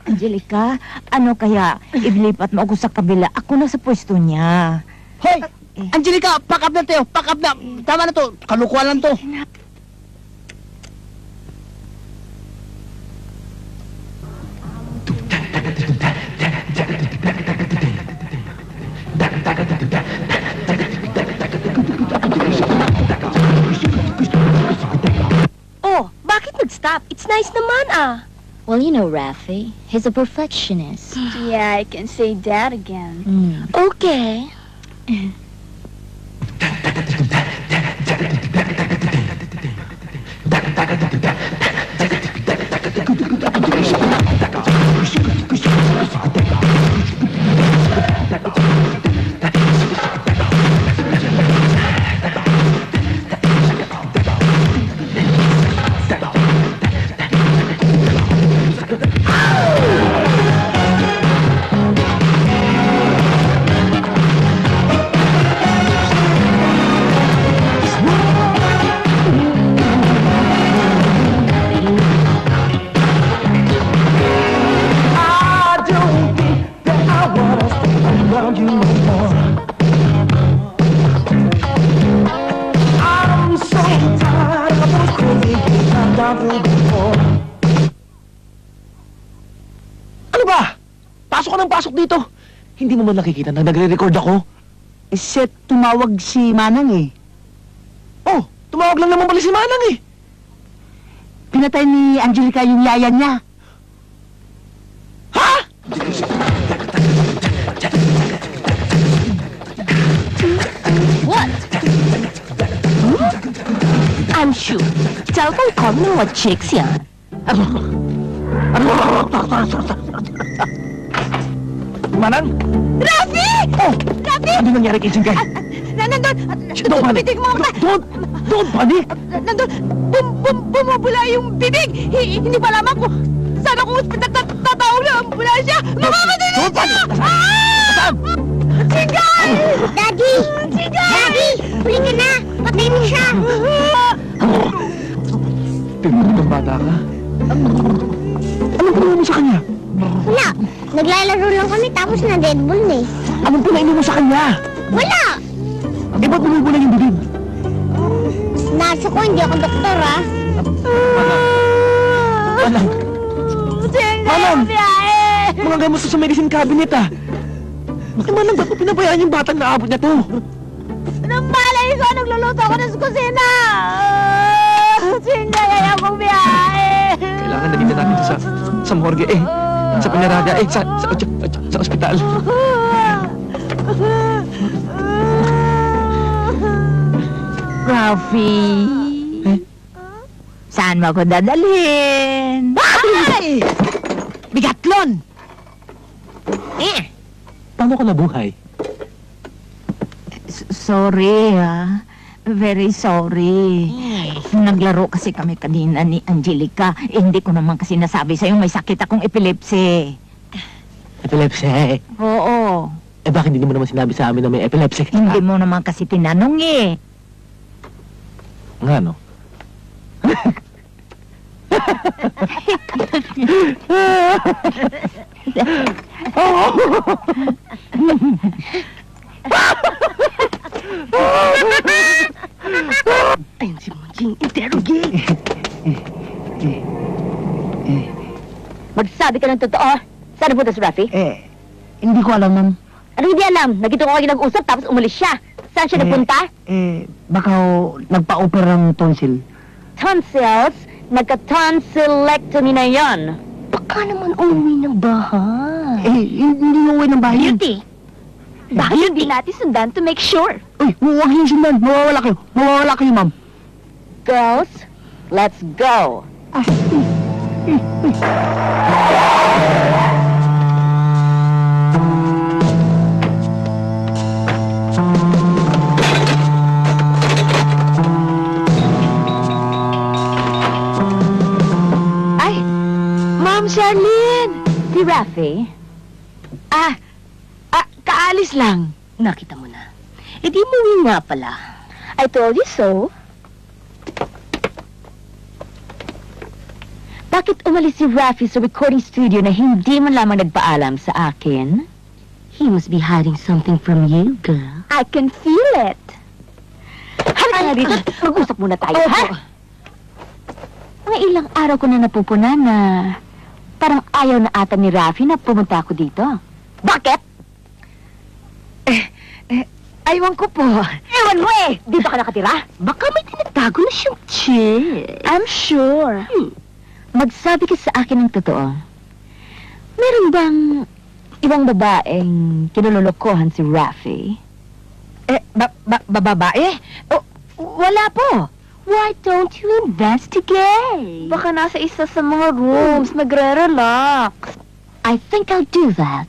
Angelica, ano kaya iblipat mo ako sa kabila? Ako na sa pwesto niya. Hoy! Angelica, pack up na tayo. Pack up na. Tama na to. Kalukuhan lang to. Oh, bakit nag-stop? It's nice naman ah. Well, you know, Rafi, he's a perfectionist. Yeah, I can say that again. Okay. Ano ba? Pasok ka ng pasok dito. Hindi mo man nakikita na nagre-record ako? Set tumawag si Manang eh. Oh, tumawag lang naman pala si Manang eh. Pinatay ni Angelica yung yaya niya. Ha? What? I'm sure. Cellphone call ng mga chicks yan. Manang? Rafi! Oh! Rafi! Ano nangyari kay Singkay? Nandun! Don't panic! Bitig mo! Don't panic! Nandun! Bumubula yung bibig! Hindi pa lamang ko! Sana kung tatawag na ambulansya! Mamamatay na Don't panic! siya! Chingay! Daddy! Daddy! Huli ka na! Patay mo siya! Tingnan ng bata ka. Anong ginawa mo sa kanya? Wala! Naglalaro lang kami tapos na-deadball na eh. Anong pinainom mo sa kanya? Wala! Eh, ba't bumibula yung bibig? Nasa ko, hindi ako doktor ah. Alam. Alam! Mga gamot sa medicine cabinet ah. Eh, manang ba't mo pinabayaan yung batang naabot niya to? Nang malay ko, nagluluto ako ng kusina! Chingay, ayaw kong biyahe! Kailangan nandito natin sa morgue eh. Sa Panaraga eh. Sa ospital. Ralphie, saan mo ako dadalhin? Ay! Bigatlon! Paano ka nabuhay? Sorry, ha. Very sorry. Naglaro kasi kami kanina ni Angelica. Hindi ko naman kasi nasabi sa'yo may sakit akong epilepsy. Epilepsy? Oo. Eh, bakit hindi mo naman sinabi sa amin na may epilepsy ka? Hindi mo naman kasi tinanong eh. Nga, no? Ayun si Munjing, interrogate! Magsabi ka ng totoo. Saan napunta si Rafi? Hindi ko alam, ma'am. Ano hindi alam? Nagito ko kayo nag-usap tapos umalis siya. Saan siya napunta? Baka nagpa-opera ng tonsil. Tonsils? Nagka-tonsillectomy na yon. Baka naman umuwi ng bahay. Hindi na uwi ng bahay. Beauty. Bakit hindi natin sundan to make sure? Uy, huwag yung sundan. Mawawala kayo. Mawawala kayo, ma'am. Girls, let's go. Ay, Ma'am Charlene! Si Rafi? Kaalis lang. Nakita mo na. E di umuwi nga pala. I told you so. Bakit umalis si Rafi sa recording studio na hindi man lamang nagpaalam sa akin? He must be hiding something from you, girl. I can feel it. Halika na dito. Mag-usap muna tayo, ha? Mga ilang araw ko na napupunan na parang ayaw na ata ni Rafi na pumunta ako dito. Bakit? Aywan ko po. Ewan mo eh! Dito ka nakatira? Baka may tinatago na siyang chick. I'm sure. Magsabi ka sa akin ng totoo. Meron bang ibang babaeng kinulolokohan si Rafi? Babae? Wala po. Why don't you investigate? Baka nasa isa sa mga rooms, nagre-relax. I think I'll do that.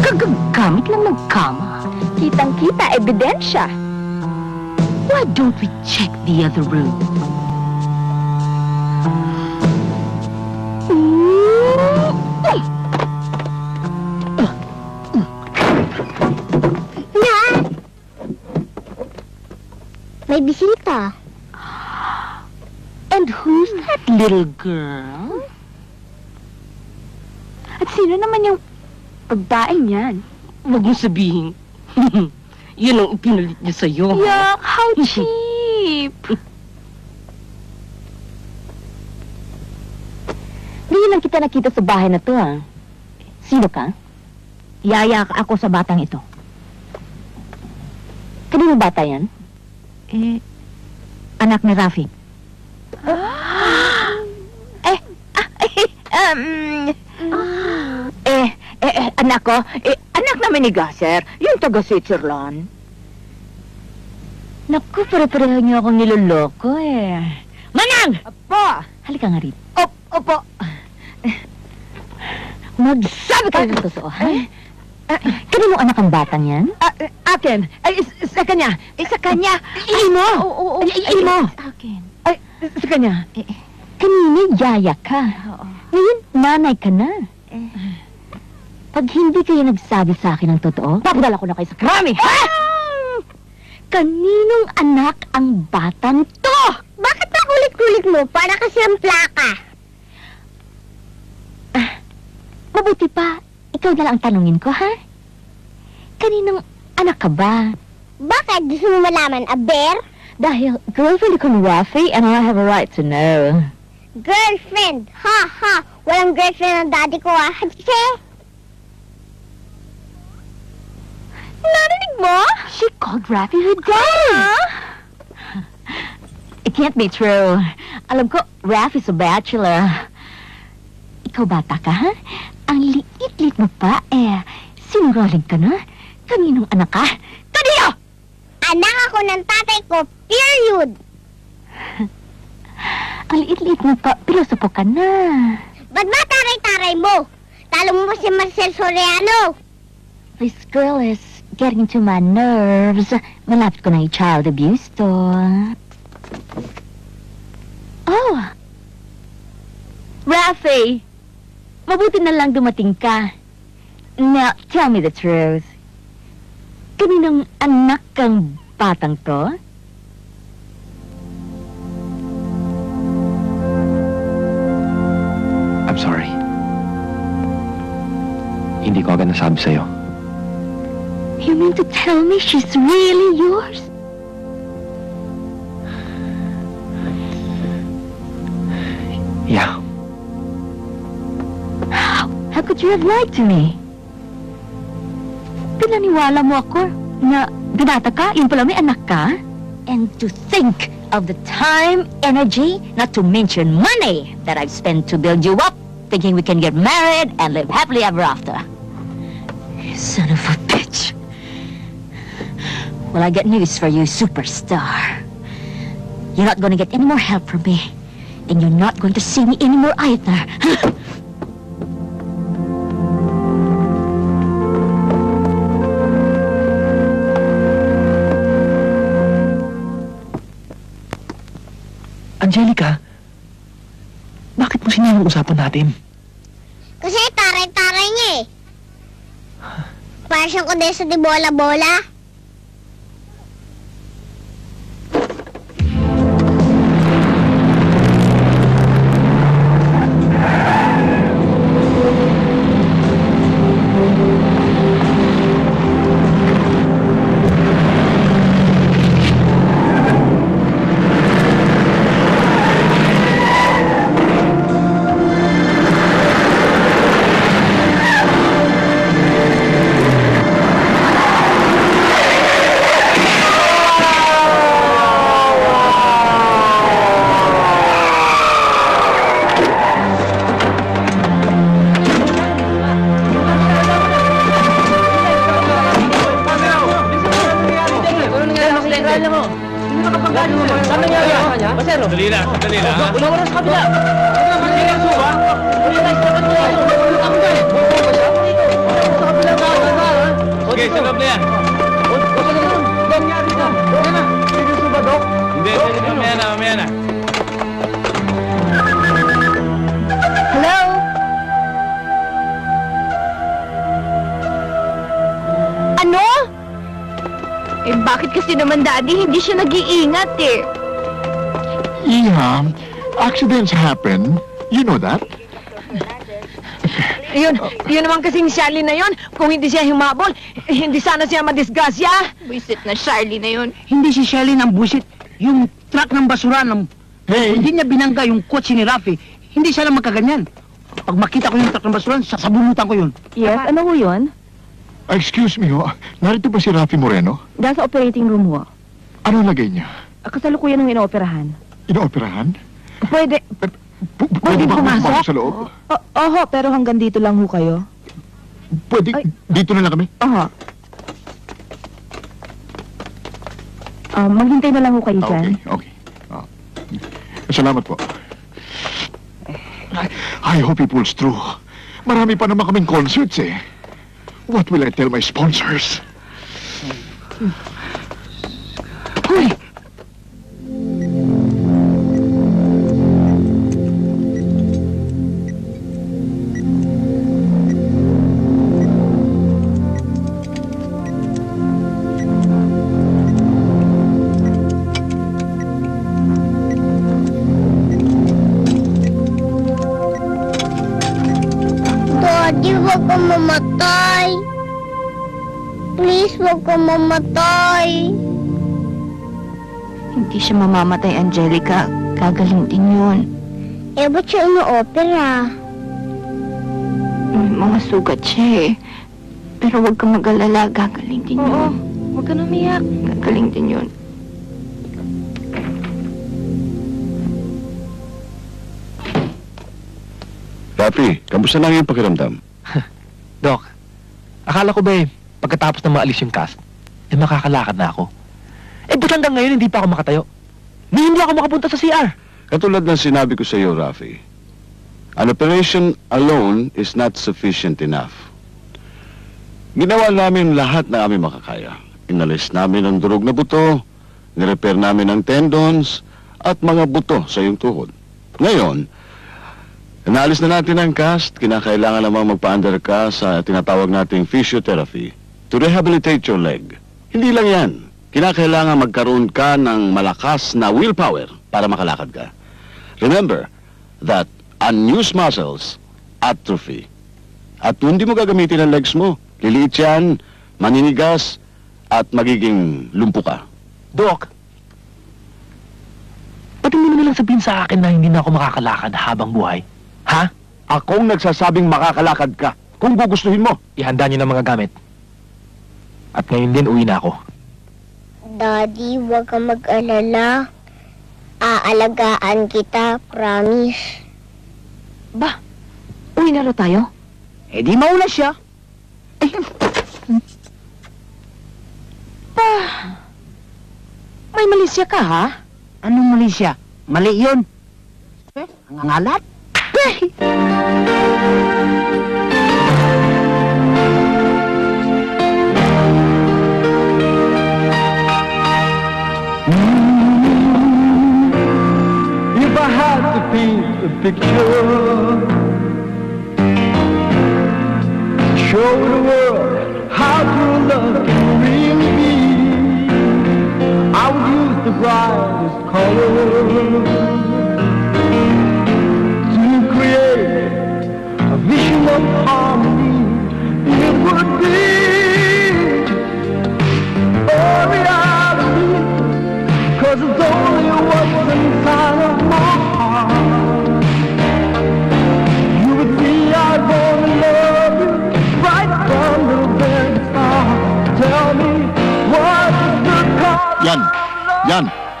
Kagagamit lang ng kama. Kitang-kita, ebidensya. Why don't we check the other room? May bisita. And who's that little girl? At sino naman yung babaeng yan? Huwag mo sabihin. Yun ang ipinalit niya sa'yo. Yuck, how cheap! Hindi lang kita nakita sa bahay na to, ah. Sino ka? Yaya ako sa batang ito. Kanino bata yan? Anak ni Rafi. Anak ko, anak namin ni Gasser, yung taga Switzerland. Naku, pare-pareho niyo akong niloloko, eh. Mana! lang! Apo! Halika nga rito. Opo. Magsabi ka ng totoo, ha? Kanino anak ang batang yan? Akin. Ay, sa kanya. Sa kanya. Imo. Oo. Imo. Akin. Ay, sa kanya. Kanina yaya ka. Oo. Ngayon, nanay ka na. Pag hindi kayo nagsabi sa akin ng totoo, papadala ko na kayo sa krami. Ha? Kaninong anak ang batang to? Bakit pa kulit-kulit mo? Para kasi ang plaka. Mabuti pa, ikaw na lang ang tanungin ko, ha? Kaninong anak ka ba? Bakit? Gusto mo malaman, a bear? Dahil girlfriend ko ni Rafi and I have a right to know. Girlfriend! Ha ha! Walang girlfriend ang daddy ko ah. Hadse! Narinig mo? She called Rafi her daddy. It can't be true. Alam ko, Rafi's a bachelor. Ikaw bata ka, ha? Ang liit-liit mo pa, sinungaling ka na? Kaninong anak ka? Kanino? Anak ako ng tatay ko, period! Ang liit-liit mo pa, pilosopo ka na. Ba't ba taray-taray mo? Talo mo ba si Marcel Soriano? This girl is getting to my nerves. Malapit ko na yung child abuse to. Oh! Rafi! Mabuti na lang dumating ka. Now, tell me the truth. Kaninong anak kang batang to? I'm sorry. Hindi ko agad nasabi sa'yo. You mean to tell me she's really yours? Yeah. How could you have lied to me? Pinaniwala mo ako na binata ka, yun pala may anak ka? And to think of the time, energy, not to mention money that I've spent to build you up, thinking we can get married and live happily ever after. You son of a bitch. Well, I got news for you, superstar. You're not gonna get any more help from me. And you're not going to see me anymore either. Angelica, bakit mo sinayang usapan natin? Kasi taray-taray niya eh. Para siyang kondesa de bola-bola. Sandali lang. Una oras sa kabila. Sige, sa loob na yan. Hindi, mamaya na. Hello? Ano? Bakit kasi naman, Daddy, hindi siya nag-iingat eh? Yeah, accidents happen. You know that? Yun naman kasing Charlie na yun. Kung hindi siya humabol, hindi sana siya madisgrasya. Buisit na Charlie na yun. Hindi si Shelly ng busit. Yung truck ng basura ng... Hey, Hindi niya binangga yung kotse ni Rafi. Hindi siya lang magkaganyan. Pag makita ko yung truck ng basura, sasabunutan ko yun. Yes, ano ho yun? excuse me ho. Narito ba si Rafi Moreno? Nasa operating room ho. Ano lagay niya? Kasalukuyan ng inooperahan. Inooperahan? Pwede. Pwede ba pumasok? pumasok sa loob? Oho, pero hanggang dito lang ho kayo. Pwede, Ay. dito na lang kami. Oho. Maghintay na lang ho kayo dyan. Okay. Salamat po. I hope he pulls through. Marami pa naman kaming concerts eh. What will I tell my sponsors? Hoy! Daddy, huwag kang mamatay. Please, huwag kang mamatay. Hindi siya mamamatay, Angelica. Gagaling din yun. Eh, ba't siya ino-opera? May mga sugat siya eh. Pero huwag kang mag-alala. Gagaling din yun. Oo, huwag ka na umiyak. Gagaling din yun. Rafi, kamusta na yung pakiramdam? Doc, akala ko ba pagkatapos na maalis yung cast, makakalakad na ako. Ba't hanggang ngayon hindi pa ako makatayo? Hindi ako makapunta sa CR. Katulad ng sinabi ko sa iyo, Rafi, an operation alone is not sufficient enough. Ginawa namin lahat na aming makakaya. Inalis namin ang durog na buto, nirepair namin ang tendons, at mga buto sa iyong tuhod. Ngayon, naalis na natin ang cast, kinakailangan namang magpa-under ka sa tinatawag nating physiotherapy to rehabilitate your leg. Hindi lang yan. Kinakailangan magkaroon ka ng malakas na willpower para makalakad ka. Remember that unused muscles atrophy. At kung hindi mo gagamitin ang legs mo, liliit yan, maninigas, at magiging lumpo ka. Doc, ba't hindi mo nilang sabihin sa akin na hindi na ako makakalakad habang buhay? Ha? Akong nagsasabing makakalakad ka kung gugustuhin mo. Ihanda niyo ng mga gamit. At ngayon din, uwi na ako. Daddy, huwag kang mag-alala. Aalagaan kita, promise. Ba, uwi na raw tayo? Eh di mauna siya. May mali siya ka, ha? Anong mali siya? Mali yun. Ang ngalat. If I had to paint a picture, show the world how true love can really be, I would use the brightest color to create a vision of harmony. It would be a reality, 'cause it's only what's inside of my heart. You would see I gonna love you right from the very start. Tell me what's the cause.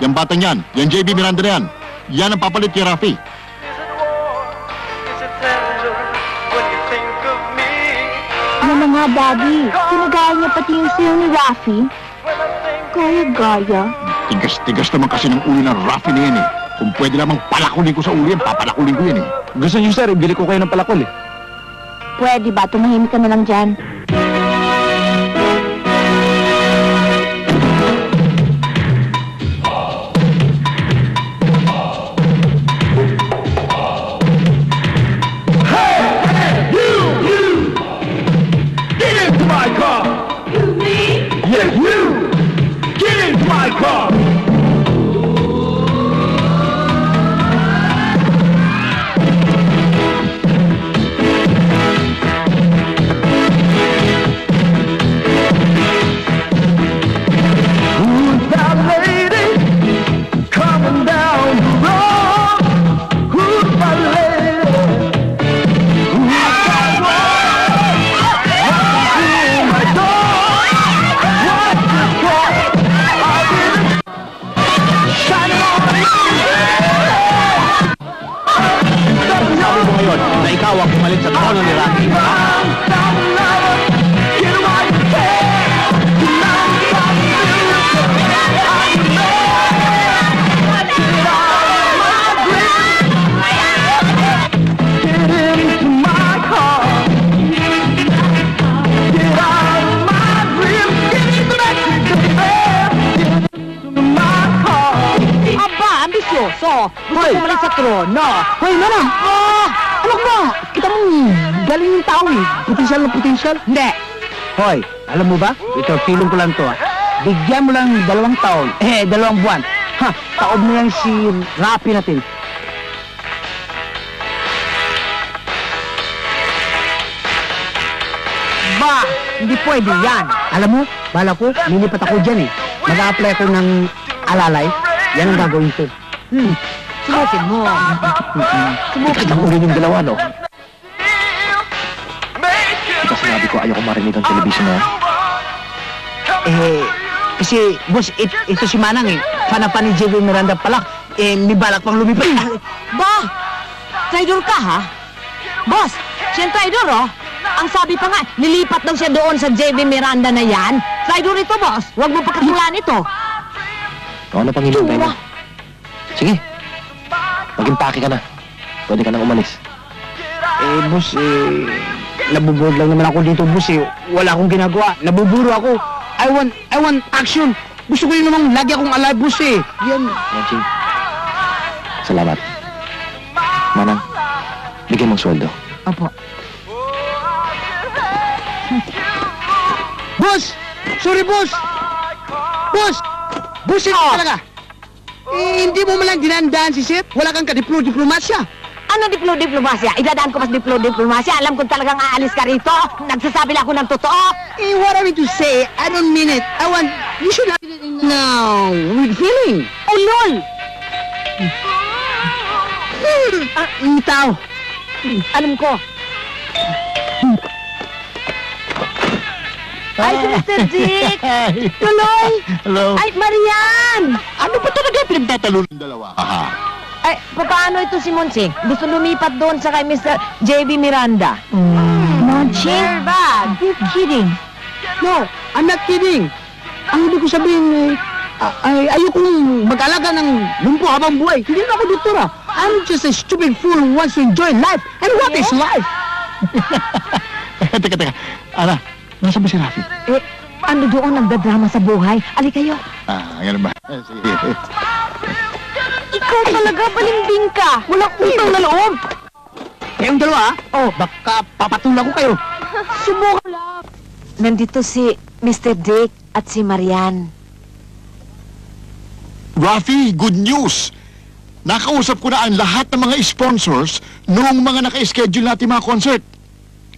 Yan batang yan. Yan JB Miranda na yan. Yan ang papalit kay Rafi. Ano na nga, Daddy? Sinagaya niya pati yung sayo ni Rafi. Gaya-gaya. Tigas naman kasi ng ulo ng Rafi na yan eh. Kung pwede lamang palakulin ko sa ulo yan, papalakulin ko yan eh. Gusto niyo, sir, ibili ko kayo ng palakol eh. Pwede ba? Tumahimik ka na lang dyan. Na ikaw ang pumalit sa trono ni Rafi. mo. Gusto mo ulit sa trono. Hoy, Manang! Ano ba? Kita mo, galing yung tao eh. Potensyal na potensyal. Hindi. Hoy, alam mo ba? Ito, feeling ko lang to ah. Bigyan mo lang 2 taon. 2 buwan. Ha, taob mo lang si Rafi natin. Ba, hindi pwede yan. Alam mo, bala ko, lilipat ako dyan eh. Mag-a-apply ako ng alalay. Yan ang gagawin ko. Subukin mo. Subukin ang uri yung dalawa, no? Diba sinabi ko ayaw ko marinig ang television na yan? Kasi, boss, ito si Manang eh. Fan pa ni J.V. Miranda pala. May balak pang lumipat. Ba? Traidor ka, ha? Boss, siya ang traidor, oh. Ang sabi pa nga, nilipat daw siya doon sa J.V. Miranda na yan. Traidor ito, boss. Huwag mo pakatulan ito. Ano pang hinihintay mo? Sige. Mag-impake ka na. Pwede ka nang umalis. Boss, nabuboard lang naman ako dito, boss eh. Wala akong ginagawa. Nabuburo ako. I want action. Gusto ko yun namang lagi akong alive, boss eh. Yan. Ching. Salamat. Manang, bigyan mong sweldo. Opo. Boss! Sorry, boss! Boss! Boss, ito talaga. Hindi mo malang dinandaan si Seth. Wala kang kadiplo-diplomasya. Ano diplo-diplomasya? Idadaan ko pa sa diplo-diplomasya. Alam kong talagang aalis ka rito. Nagsasabi lang ako ng totoo. What I mean to say, I don't mean it. You should have it now. With feeling. Oh, lol! Tao. Alam ko. Ay, si Mr. Dick! Tuloy! Hello? Ay, Marian! Ano ba talaga pinagtatalo ng dalawa? Aha. Ay, paano ito si Monsing? Gusto lumipat doon sa kay Mr. J.B. Miranda. Monsing? Bad. You're kidding. No, I'm not kidding. Ang ibig ko sabihin, ayokong mag-alaga ng lumpo habang buhay. Hindi na ako doktora. I'm just a stupid fool who wants to enjoy life. And what is life? Teka. Ana, nasa ba si Rafi? Ano doon nagdadrama sa buhay? Ali kayo. Ganun ba? Sige. Ikaw talaga, balimbing ka. Walang utang na loob. Kayong dalawa, baka papatulan ko kayo. Subukan lang. Nandito si Mr. Dick at si Marian. Rafi, good news! Nakausap ko na ang lahat ng mga sponsors noong mga naka-schedule natin mga concert.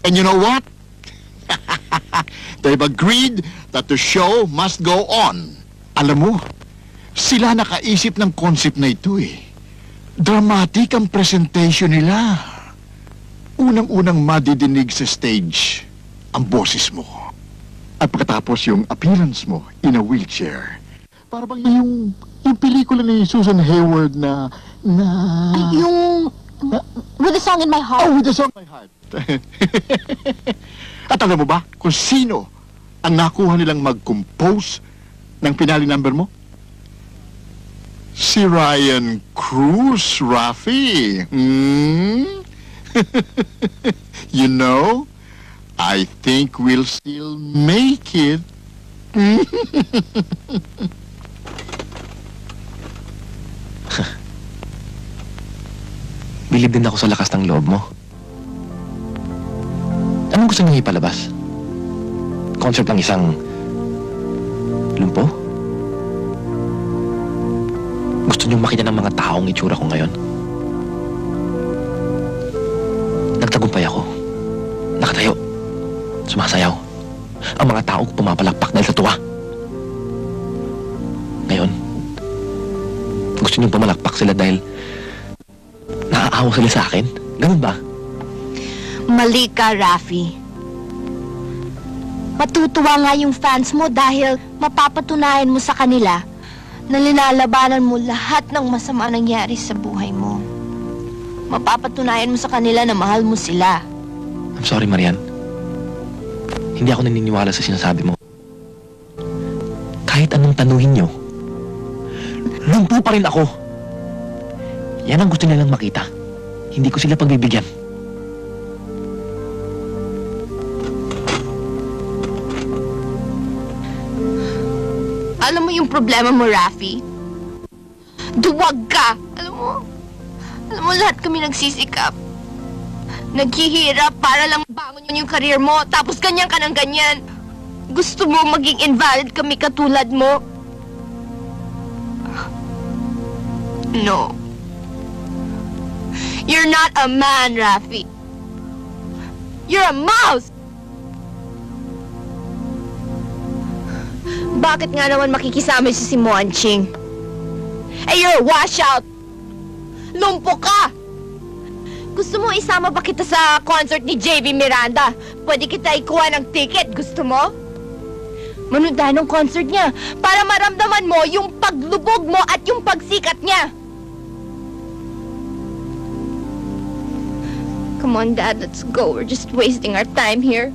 And you know what? They've agreed that the show must go on. Alam mo, sila nakaisip ng concept na ito eh. Dramatic ang presentation nila. Unang-unang madidinig sa stage ang boses mo. At pagkatapos yung appearance mo in a wheelchair. Para bang yung pelikula ni Susan Hayward na... Yung... With a Song in My Heart. Oh, with a song in my heart. At alam mo ba kung sino ang nakuha nilang mag-compose ng finale number mo? Si Ryan Cruz, Rafi. You know, I think we'll still make it. Bilib din ako sa lakas ng loob mo. Anong gusto niyo ipalabas? Concert ng isang... lumpo? Gusto niyong makita ng mga taong itsura ko ngayon? Nagtagumpay ako. Nakatayo. Sumasayaw. Ang mga tao pumapalakpak dahil sa tuwa. Ngayon, gusto niyong pumalakpak sila dahil naaawa sila sa akin? Ganun ba? Mali ka, Rafi. Matutuwa nga yung fans mo dahil mapapatunayan mo sa kanila na linalabanan mo lahat ng masama nangyari sa buhay mo. Mapapatunayan mo sa kanila na mahal mo sila. I'm sorry, Marian. Hindi ako naniniwala sa sinasabi mo. Kahit anong tanuhin nyo, lumpo pa rin ako. Yan ang gusto nilang makita. Hindi ko sila pagbibigyan. Alam mo yung problema mo, Rafi? Duwag ka! Alam mo lahat kami nagsisikap. Naghihirap para lang bangon yung career mo, tapos ganyan ka ng ganyan. Gusto mo maging invalid kami katulad mo? No. You're not a man, Rafi. You're a mouse! Bakit nga naman makikisama si Moan Ching? Eh, you're a washout! Lumpo ka! Gusto mo isama pa kita sa concert ni JB Miranda? Pwede kita ikuha ng ticket. Gusto mo? Manood tayo ng concert niya para maramdaman mo yung paglubog mo at yung pagsikat niya. Come on, Dad. Let's go. We're just wasting our time here.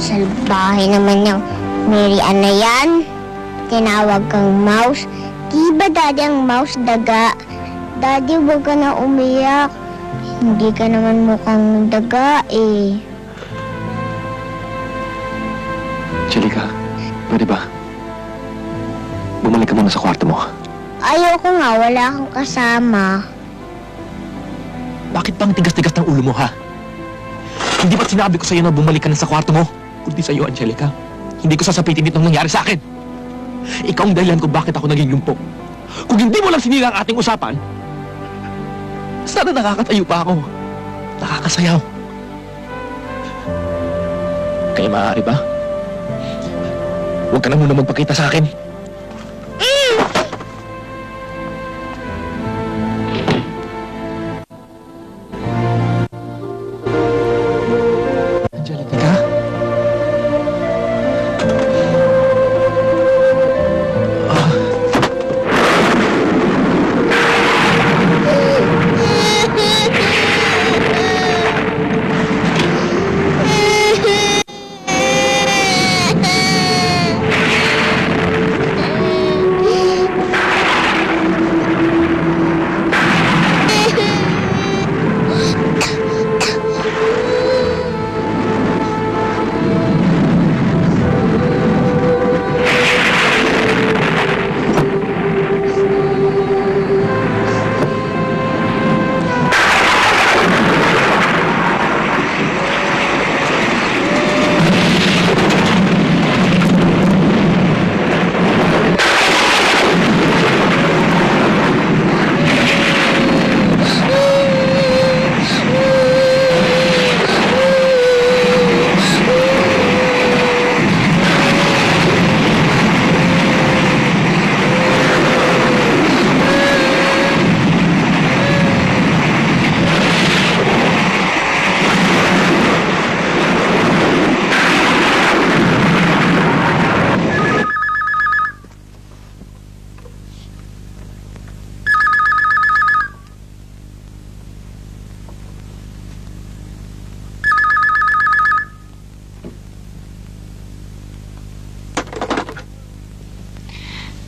Salbahe naman yung Mary Ann na yan. Tinawag kang mouse. Di ba, Daddy, ang mouse daga? Daddy, huwag ka na umiyak. Hindi ka naman mukhang daga eh. Angelica, pwede ba? Bumalik ka muna sa kwarto mo. Ayoko nga, wala kang kasama. Bakit bang tigas-tigas ng ulo mo, ha? Hindi ba't sinabi ko sa'yo na bumalik ka na sa kwarto mo? Kundi sa'yo, Angelica. Hindi ko sasapitin itong nangyari sa akin. Ikaw ang dahilan kung bakit ako naging lumpo. Kung hindi mo lang sinira ang ating usapan, sana nakakatayo pa ako. Nakakasayaw. Kaya maaari ba? Huwag ka na muna magpakita sa akin. Angelica?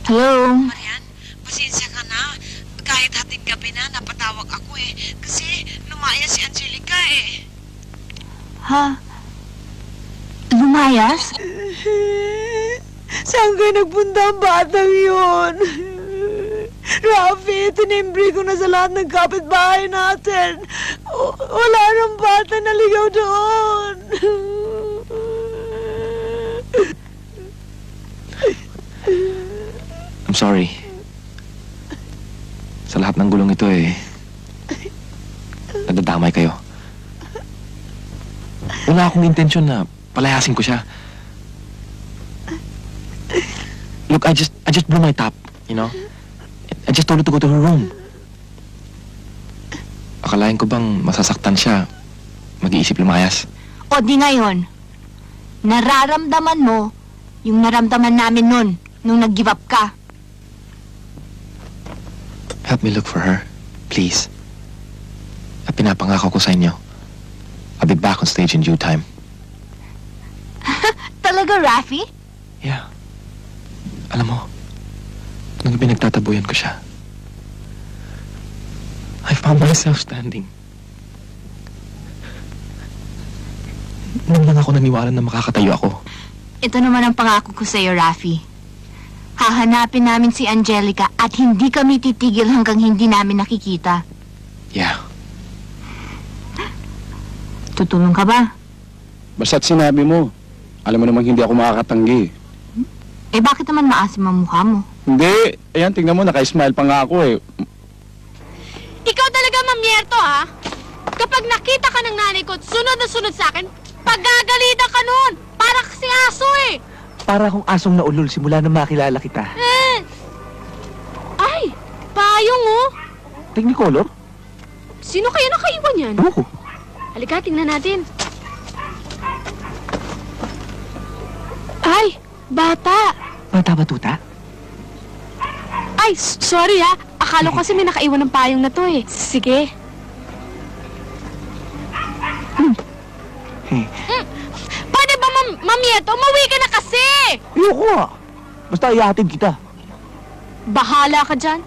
Hello? Marian, pasensya ka na. Kahit hating gabi na, napatawag ako eh. Kasi lumaya si Angelica eh. Ha? Lumayas? Saan kayo nagpunta ang batang yun? Rafi, tinimbre ko na sa lahat ng kapitbahay natin. Wala nang bata na ligaw doon. I'm sorry. Sa lahat ng gulong ito eh, nadadamay kayo. Wala akong intensyon na palayasin ko siya. Look, I just blew my top, you know? I just told her to go to her room. Akalain ko bang masasaktan siya, mag-iisip lumayas. O di ngayon, nararamdaman mo yung naramdaman namin nun nung nag-give up ka. Help me look for her, please. At pinapangako ko sa inyo, I'll be back on stage in due time. Talaga, Rafi? Yeah. Alam mo, nung pinagtatabuyan ko siya, I found myself standing. Nung lang ako naniwala na makakatayo ako. Ito naman ang pangako ko sa'yo, Rafi. Hahanapin namin si Angelica at hindi kami titigil hanggang hindi namin nakikita. Yeah. Tutulong ka ba? Basta't sinabi mo, alam mo namang hindi ako makakatanggi. Eh bakit naman maasim ang mukha mo? Hindi, ayan, tingnan mo, naka-smile pa nga ako eh. Ikaw talaga, mamyerto, ha? Kapag nakita ka ng nanay ko at sunod na sunod sa akin, paggagalitan ka nun! Para kasi aso eh! Para akong asong naulol simula nang makilala kita. Ay! Payong, oh! Technicolor? Sino kaya nakaiwan yan? Oo. Halika, tingnan natin. Ay! Bata! Bata ba, tuta? Ay, sorry ha. Akala ko kasi may nakaiwan ng payong na to eh. Sige. Pwede ba, Mamieto? Umuwi ka na kasi! Ayoko nga. Basta ihatid kita. Bahala ka dyan.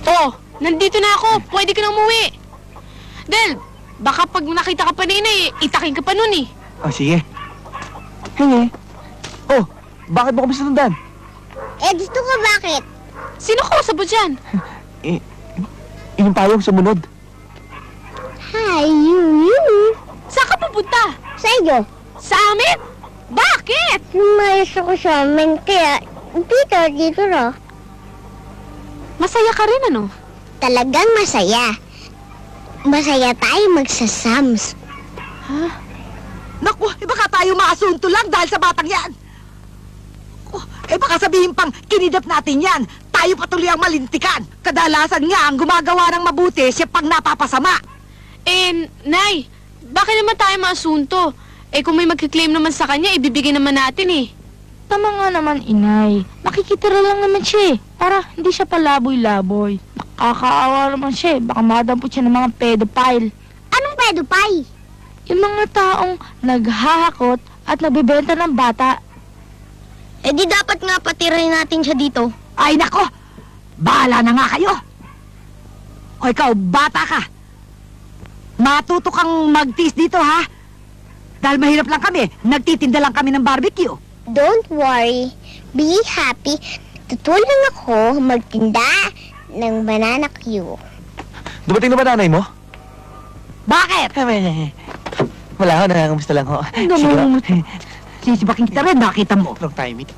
Oh, nandito na ako. Pwede ka na umuwi. Del, baka pag nakita ka pa na itakin ka pa nun eh. Sige. Hey. Oh, bakit mo kami sinundan? Eh, gusto ko bakit? Sino kausap mo dyan? Yung payong sumunod. Hi, you. Saan ka pupunta? Sa iyo. Sa amin? Bakit? Lumayas ako sa amin, kaya Peter, dito na. Masaya ka rin, ano? Talagang masaya. Masaya tayo magsasams. Ha? Naku, baka tayo maasunto lang dahil sa batang yan. Oh, baka sabihin pang kinidap natin yan. Tayo patuloy ang malintikan. Kadalasan nga ang gumagawa ng mabuti, siya pang napapasama. Nay, bakit naman tayo maasunto? Kung may magkiklaim naman sa kanya, ibibigay naman natin eh. Tama nga naman, inay. Nakikitira lang naman siya eh. Para hindi siya palaboy-laboy. Nakakaawa naman siya eh. Baka madampot siya ng mga pedophile. Anong pedophile? Yung mga taong naghahakot at nagbebenta ng bata. Di dapat nga patirahin natin siya dito. Ay nako, bahala na nga kayo. O ikaw, bata ka. Matuto kang magtiis dito, ha? Dahil mahirap lang kami, nagtitinda lang kami ng barbecue. Don't worry. Be happy. Tutulong ako magtinda ng banana Q. Dumating na ba nanay mo? Bakit? Wala ho, nangangamusta lang ho. Sisibaking kita rin, nakita mo. Wrong timing.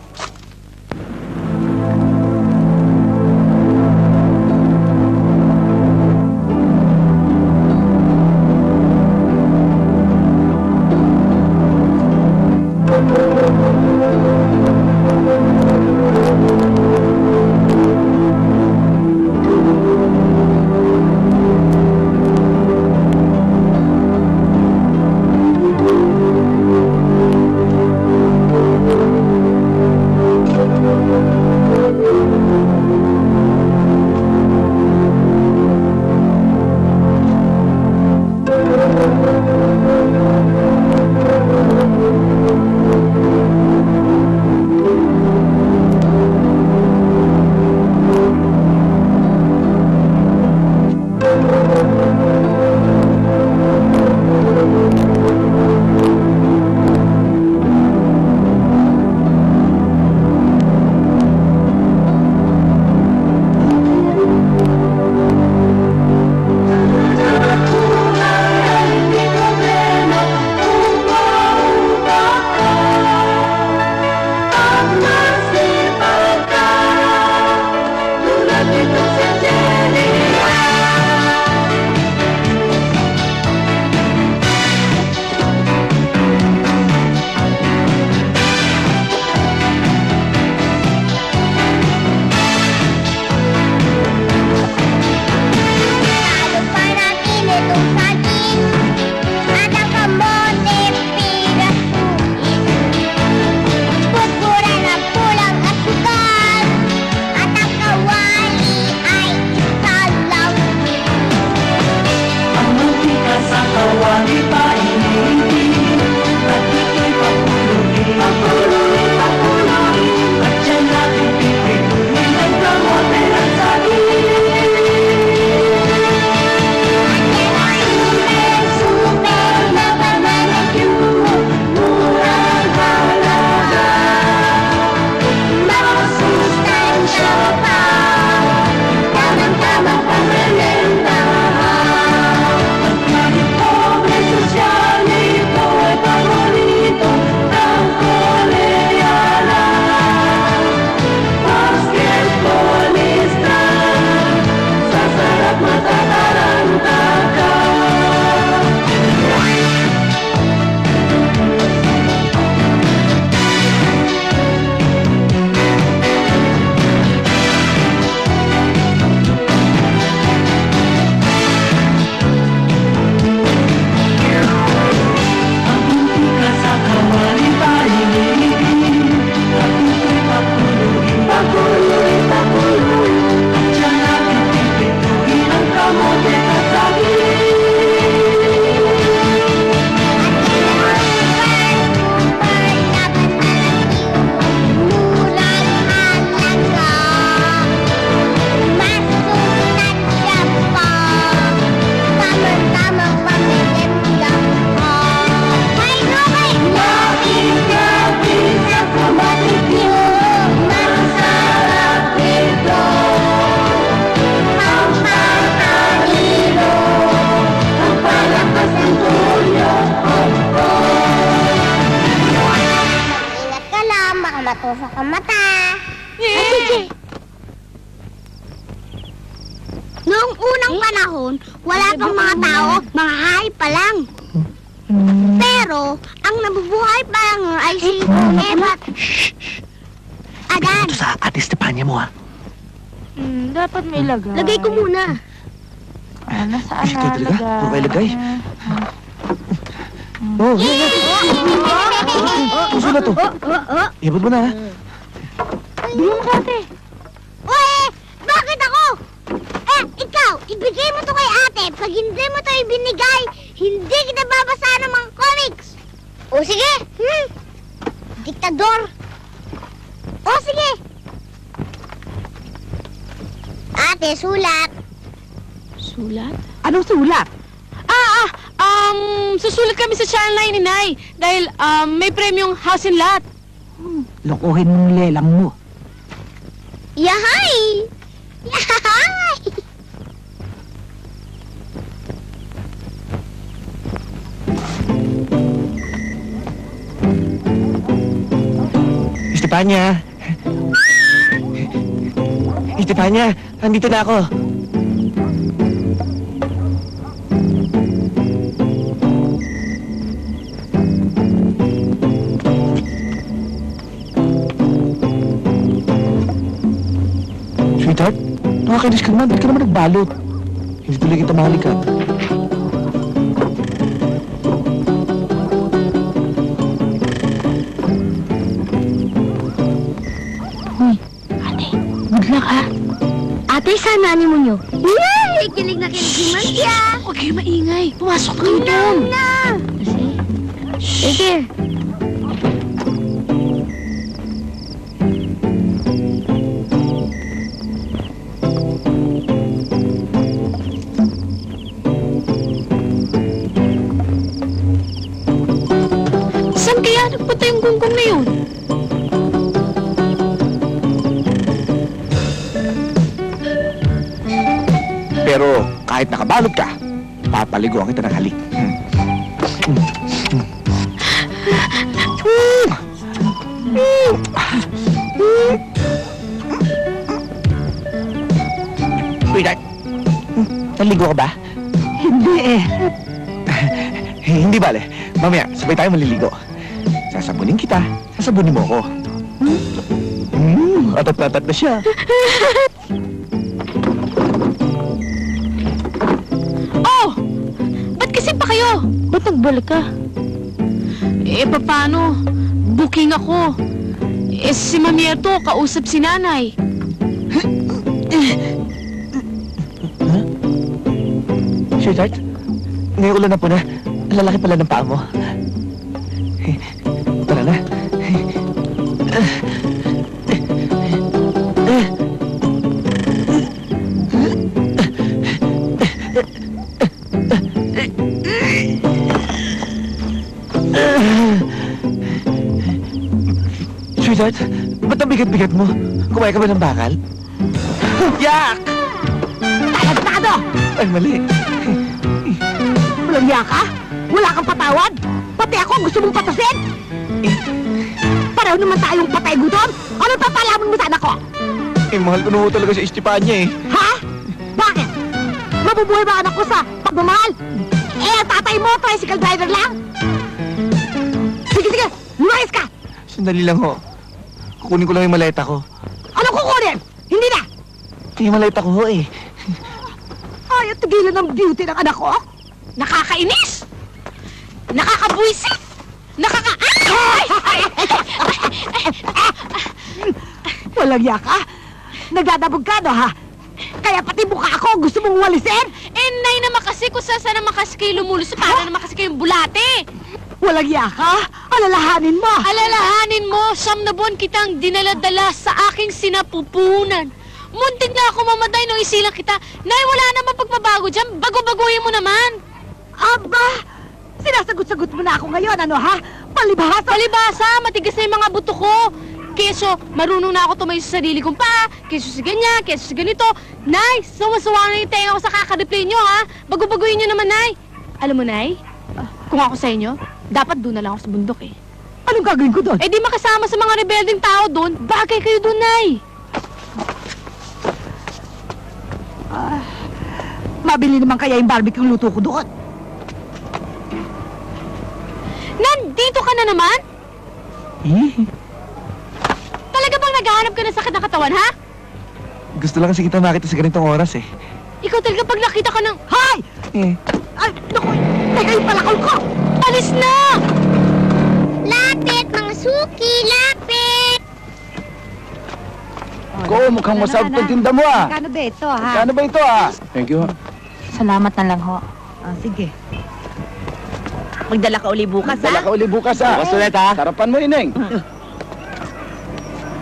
sa kamata. Sige. Noong unang panahon, wala pang mga tao, mga hayop pa lang. Pero, ang nabubuhay pa lang ay si Eva at Adan. Ito sa Ate Stefania mo, ha? Dapat may lagay. Lagay ko muna. Nasaan Ikaw talaga? Puro kayo lagay. Oh, puso na to. Iabot mo na, ha? Bigyan mo ate. Uy! Bakit ako? Ikaw, ibigay mo to kay ate. Pag hindi mo to ibinigay, hindi kita babasa ng mga comics. O sige. Diktador. O sige. Ate, sulat. Sulat? Anong sulat? Susulat kami sa Channel 9 ni Nay. Dahil, may premyong house and lot. Lokohin mong lelang mo. Yahay! Yahay! Stefania! Stefania, andito na ako. Sweetheart, nakakainis ka naman. Ba't ka naman nagbalot? Hindi tuloy kita mahalikan. Good luck, ha? Ate, saan na mo nyo? Yay! Kilig na kilig si Mansya! Huwag kayo maingay. Pumasok na kayo doon. Sige. Saan kaya nagpunta yung gunggong na yun? Pero kahit nakabalot ka, papaliguan kita ng halik. Sweetheart, naligo ka ba? Hindi eh. Hindi bale. Mamaya, sabay tayo maliligo. Sasabunin kita, sasabunin mo ako. Atat-atat na siya. Oh! Ba't kasi pa kayo? Ba't nagbalik ka? Paano? Booking ako. Si Mamieto, kausap si nanay. Sweetheart, ngayong ulan na po na, ang lalaki pala ng paa mo. Tara na. Sweetheart, ba't ang bigat-bigat mo? Kumain ka ba ng bakal? Yak! Talagtado! Ay, mali. Walang yaka? Wala kang patawad? Pati ako gusto mong patasin? Pareho naman tayong patay gutom? Anong papalaman mo sa anak ko? Mahal ko na ho talaga si Estefania, Ha? Bakit? Mabubuhay ba anak ko sa pagmamahal? Ang tatay mo, tricycle driver lang? Sige, lumayas ka! Sandali lang ho. Kukunin ko lang yung maleta ko. Anong kukunin? Hindi na! Yung maleta ko ho eh. Ayaw tigilan ng beauty ng anak ko? Nakakainis! Nakakabuisit! Walang yaka? Nagdadabog ka, no, ha? Kaya pati mukha ako gusto mong walisin? Nay naman kasi kung saan naman kasi kayo lumulusot, para naman kasi kayong bulate. Walang yaka? Alalahanin mo! Alalahanin mo, 9 na buwan kitang dinala-dala sa aking sinapupunan. Muntik na ako mamatay nung isilang kita. Nay, wala naman pagbabago dyan. Bago-baguhin mo naman. Aba! Sinasagot-sagot mo na ako ngayon, ano ha? Palibhasa! Palibhasa! Matigas na yung mga buto ko. Keso, marunong na ako tumayo sa sarili kong paa. Keso sa ganyan, keso sa ganito. Nay, sumasawa na yung tenga ko sa kakadiplay nyo, ha? Bago-baguhin nyo naman, Nay. Alam mo, Nay, kung ako sa inyo, dapat doon na lang ako sa bundok, eh. Anong gagawin ko doon? Eh di makasama sa mga rebelding tao doon. Bagay kayo doon, Nay. Mabili naman kaya yung barbecue luto ko doon. Nandito ka na naman? Talaga bang naghahanap ka ng sakit na katawan, ha? Gusto lang kasi kita makita sa ganitong oras eh. Ikaw talaga pag nakita ka ng... Hay! Ay, naku! Teka yung palakol ko! Alis na! Lapit, mga suki, lapit! Ko, mukhang masarap itong tinda mo ah. Kano ba ito, ha? Kano ba ito ah? Thank you. Salamat na lang ho. Sige. Magdala ka uli bukas, Dala ka uli bukas ah. Bukas ulit ah. Sarapan mo, Ineng.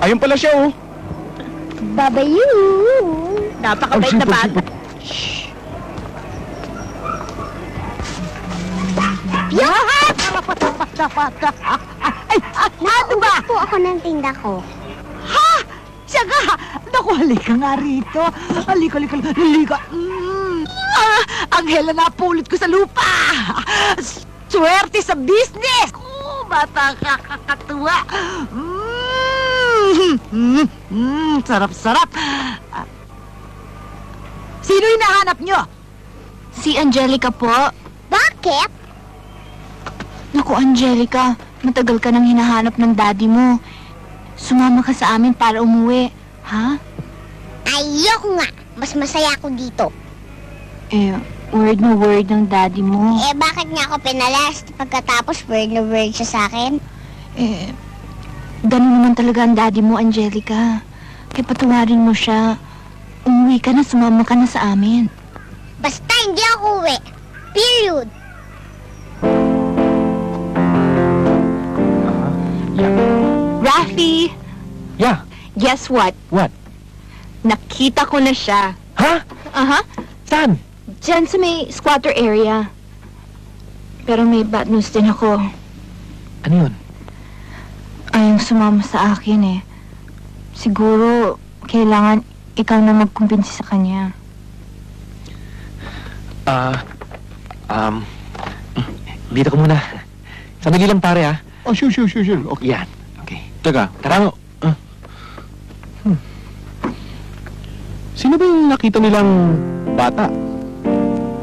Ayun pala siya oh. Babayu! Napakabait na bata. Yahat! Ay, ano ba? Po ako ng tinda ko. Ha? Siya ka! Naku, halika nga rito. Halika. Anghela na pulot ko sa lupa. Swerte sa business. Bata ka, kakatuwa. Sarap. Sino hinahanap nyo? Si Angelica po. Bakit? Naku, Angelica, matagal ka nang hinahanap ng daddy mo. Sumama ka sa amin para umuwi, ha? Ayoko nga. Mas masaya ako dito. Eh, word na word ng daddy mo. Eh, bakit niya ako pinalas? Pagkatapos, word na word siya sa akin? Eh, ganun naman talaga ang daddy mo, Angelica. Kaya patawarin mo siya. Umuwi ka na, sumama ka na sa amin. Basta hindi ako uwi. Period. Rafi! Yeah. Guess what? What? Nakita ko na siya. Ha? Aha. Saan? Diyan sa may squatter area. Pero may bad news din ako. Ano yun? Ayaw sumama sa akin eh. Siguro, kailangan ikaw na magkumbinsi sa kanya. Dito ko muna. Sandali lang pare ah. Oh, sure. Okay. Yan. Okay. Teka, tara mo. Sino ba yung nakita nilang bata?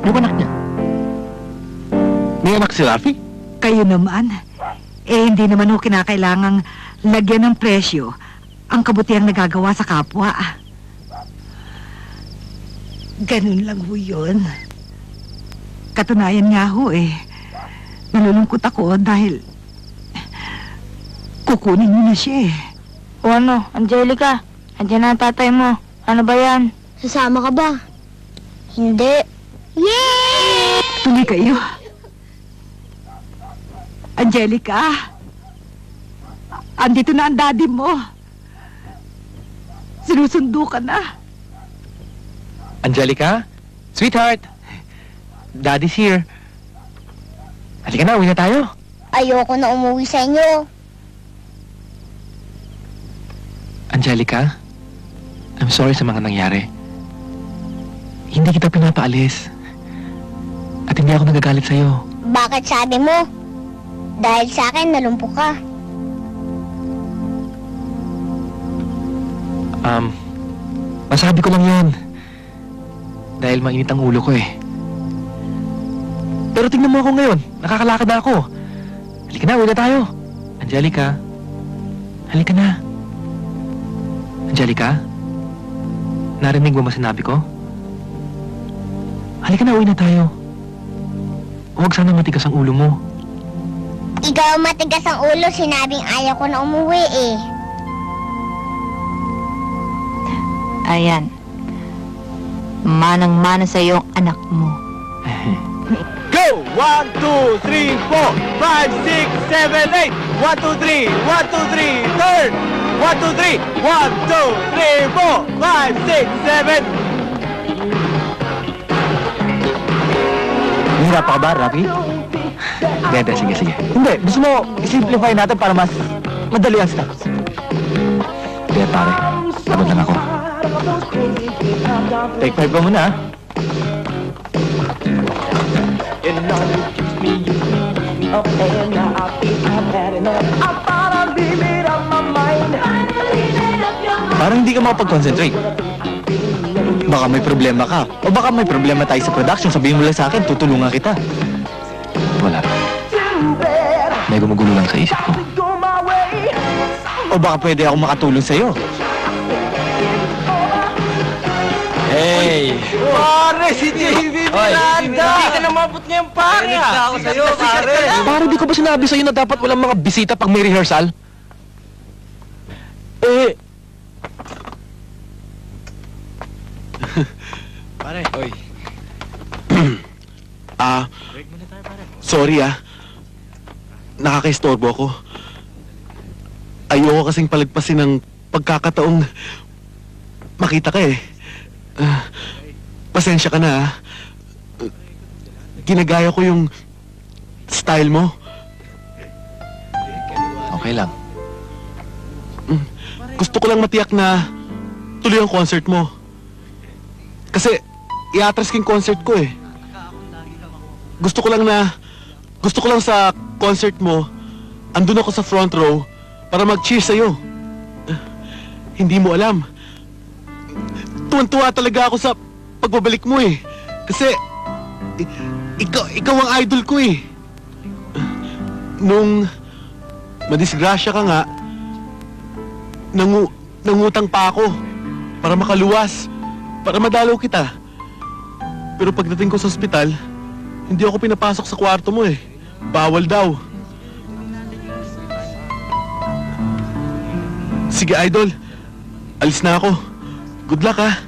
Yung anak niya. May anak si Rafi? Kayo naman. Eh, hindi naman ho kinakailangang lagyan ng presyo ang kabutihang nagagawa sa kapwa. Ganun lang ho yun. Katunayan nga ho eh. Nalulungkot ako dahil kukunin mo na siya eh. O ano, Angelica, andyan na ang tatay mo. Ano ba yan? Sasama ka ba? Hindi. Yay! Tuloy kayo. Angelica, andito na ang daddy mo. Sinusundo ka na. Angelica? Sweetheart! Daddy's here. Halika na, uwi na tayo. Ayoko na umuwi sa inyo. Angelica, I'm sorry sa mga nangyari. Hindi kita pinapaalis. At hindi ako nagagalit sa'yo. Bakit sabi mo? Dahil sa akin, nalumpo ka. Masabi ko lang yun. Dahil mainit ang ulo ko eh. Pero tingnan mo ako ngayon. Nakakalakad na ako. Halika na, uwi na tayo. Angelica. Halika na. Angelica? Narinig mo sinabi ko? Halika na, uwi na tayo. Huwag sana matigas ang ulo mo. Ikaw ang matigas ang ulo, sinabing ayaw ko na umuwi eh. Ayan. Manang-mana sa iyong anak mo. Go! 1, 2, 3, 4, 5, 6, 7, 8. 1, 2, 3, 1, 2, 3, turn! 1, 2, 3, 1, 2, 3, 4, 5, 6, 7. Hirap pa ka ba, Rafi? Hindi, sige. Hindi, gusto mo i-simplify natin para mas madali ang steps. Hindi, pare. Pagod lang ako. Take 5 ka muna, ha? up and now I've had enough. I finally made up my mind. Parang hindi ka makapag-concentrate. Baka may problema ka. O baka may problema tayo sa production. Sabihin mo lang sa akin, tutulungan kita. Wala. May gumugulo lang sa isip ko. O baka pwede ako makatulong sa'yo. Hey! Pare, si JB Miranda! Hindi ka na mabot ngayong pare ah! Ako sa'yo, pare! Pare, di ko ba sinabi sa'yo na dapat walang mga bisita pag may rehearsal? Pare. Oy. Sorry nakaka-istorbo ako. Ayoko kasing palagpasin ng pagkakataong makita ka eh. Pasensya ka na Ginagaya ko yung style mo. Okay lang. Gusto ko lang matiyak na tuloy ang concert mo. Kasi i-atras yung concert ko eh. Gusto ko lang sa concert mo, andun ako sa front row para mag-cheer sa'yo. Hindi mo alam. Tuwan-tuwa talaga ako sa pagbabalik mo eh. Kasi ikaw ang idol ko eh. Nung madisgrasya ka nga, nangutang pa ako para makaluwas, para madalaw kita. Pero pagdating ko sa ospital, hindi ako pinapasok sa kwarto mo eh. Bawal daw. Sige, idol. Alis na ako. Good luck, ha?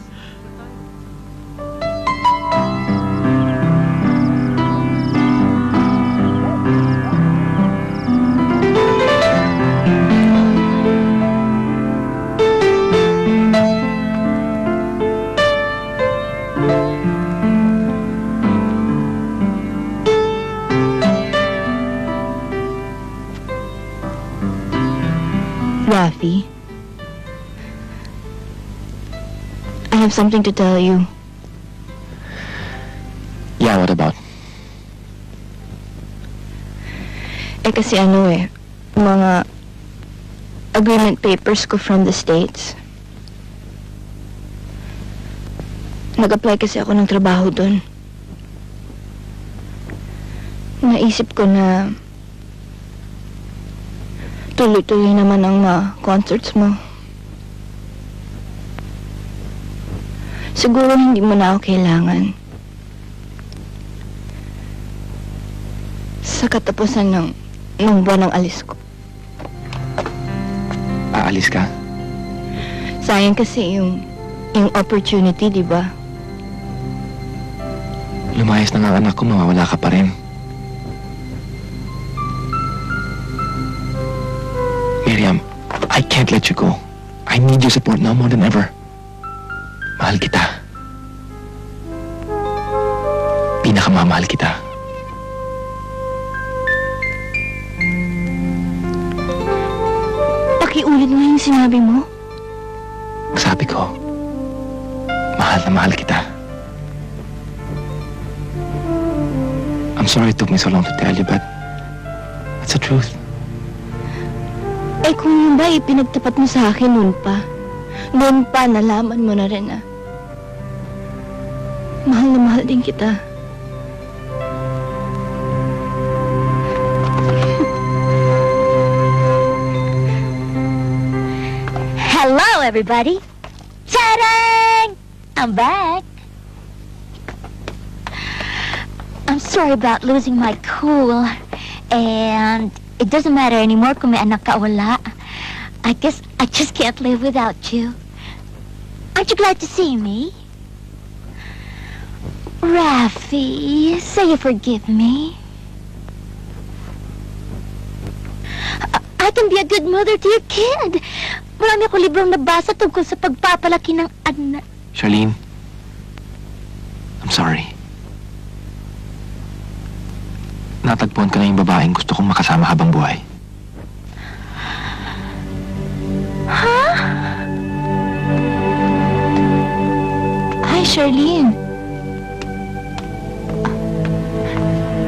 Rafi, I have something to tell you. Yeah, what about? Kasi mga agreement papers ko from the States. Nag-apply kasi ako ng trabaho doon. Naisip ko na tuloy-tuloy naman ang concerts mo. Siguro hindi mo na ako kailangan. Sa katapusan ng buwan ng alis ko. Aalis ka? Sayang kasi yung opportunity, di ba? Lumayas na nga ang anak ko, mawawala ka pa rin. Miriam, I can't let you go. I need your support now more than ever. Mahal kita. Pinakamamahal kita. Pakiulit mo yung sinabi mo? Sabi ko, mahal na mahal kita. I'm sorry it took me so long to tell you, but it's the truth. Kung yun ba ipinagtapat mo sa akin noon pa nalaman mo na rin mahal na mahal din kita. Hello, everybody! Ta-dang! I'm back! I'm sorry about losing my cool, and it doesn't matter anymore kung may anak ka o wala. I guess I just can't live without you. Aren't you glad to see me? Rafi, say you forgive me. I can be a good mother to your kid. Marami ako librong nabasa tungkol sa pagpapalaki ng anak. Charlene, I'm sorry. Natagpuan ka na yung babaeng gusto kong makasama habang buhay. Huh? Hi, Charlene.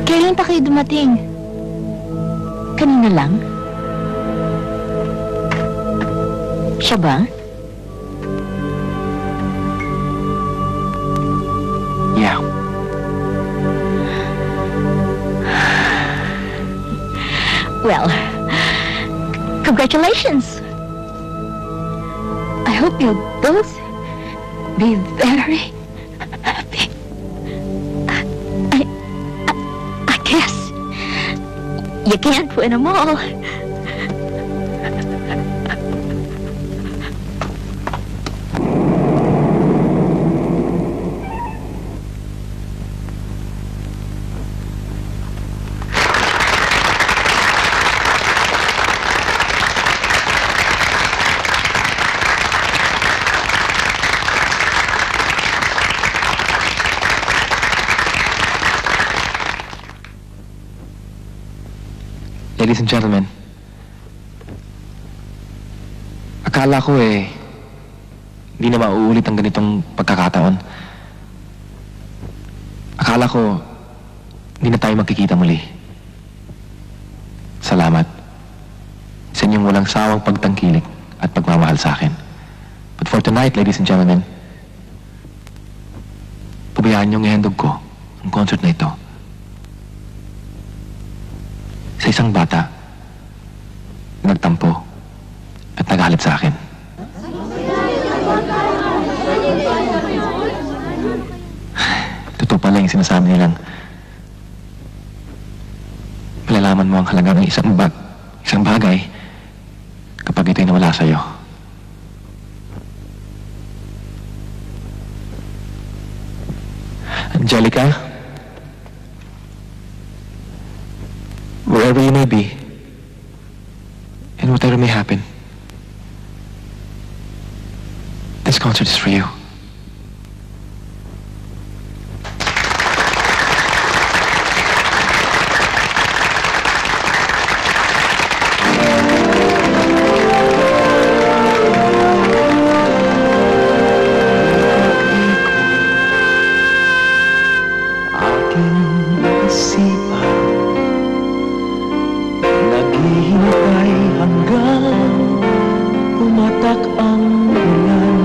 Kailan pa kayo dumating? Kanina lang? Siya ba? Yeah. Well, congratulations. I hope you'll both be very happy. I guess you can't win them all. Ladies and gentlemen, akala ko hindi na mauulit ang ganitong pagkakataon. Akala ko, hindi na tayo magkikita muli. Salamat sa inyong walang sawang pagtangkilik at pagmamahal sa akin. But for tonight, ladies and gentlemen, pabayaan niyong ihandog ko ang concert na ito sa isang bata na nagtampo at nagalit sa akin. Totoo pala yung sinasabi nilang malalaman mo ang halaga ng isang bagay kapag ito'y nawala sa'yo. Angelica, wherever you may be, and whatever may happen, this concert is for you. Hanggang pumatak ang ulan.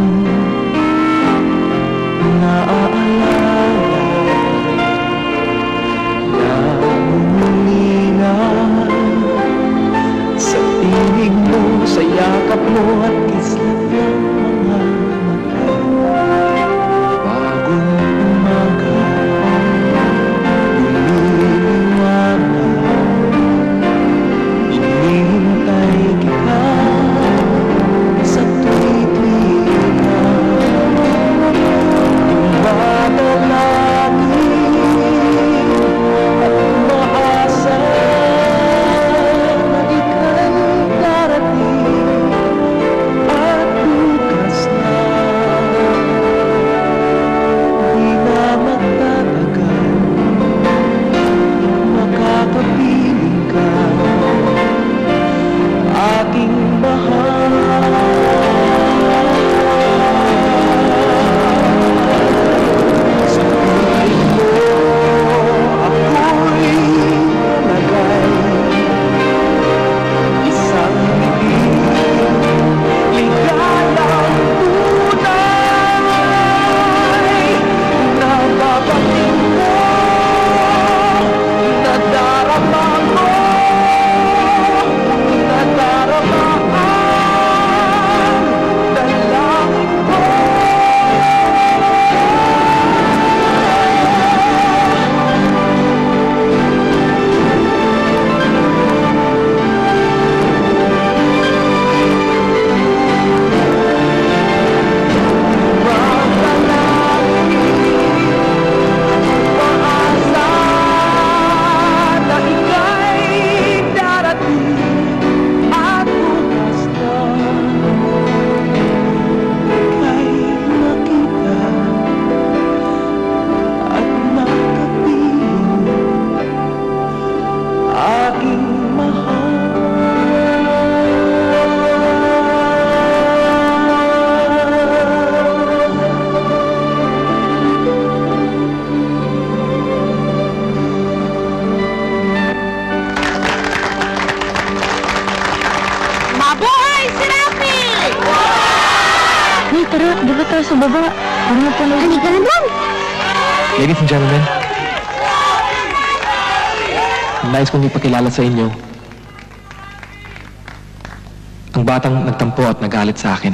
Hey, tara, dito tayo sa baba. Para mapanood. Halika na doon. Ladies and gentlemen, nais kong ipakilala sa inyo ang batang nagtampo at nagalit sa akin.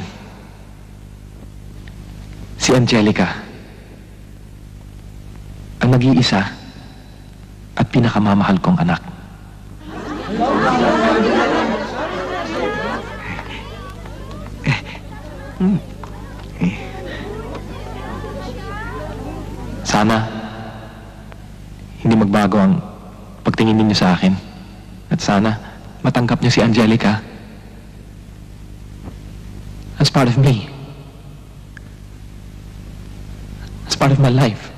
Si Angelica. Ang nag-iisa at pinakamamahal kong anak. Sana hindi magbago ang pagtingin ninyo sa akin. At sana matanggap niyo si Angelica as part of me. As part of my life.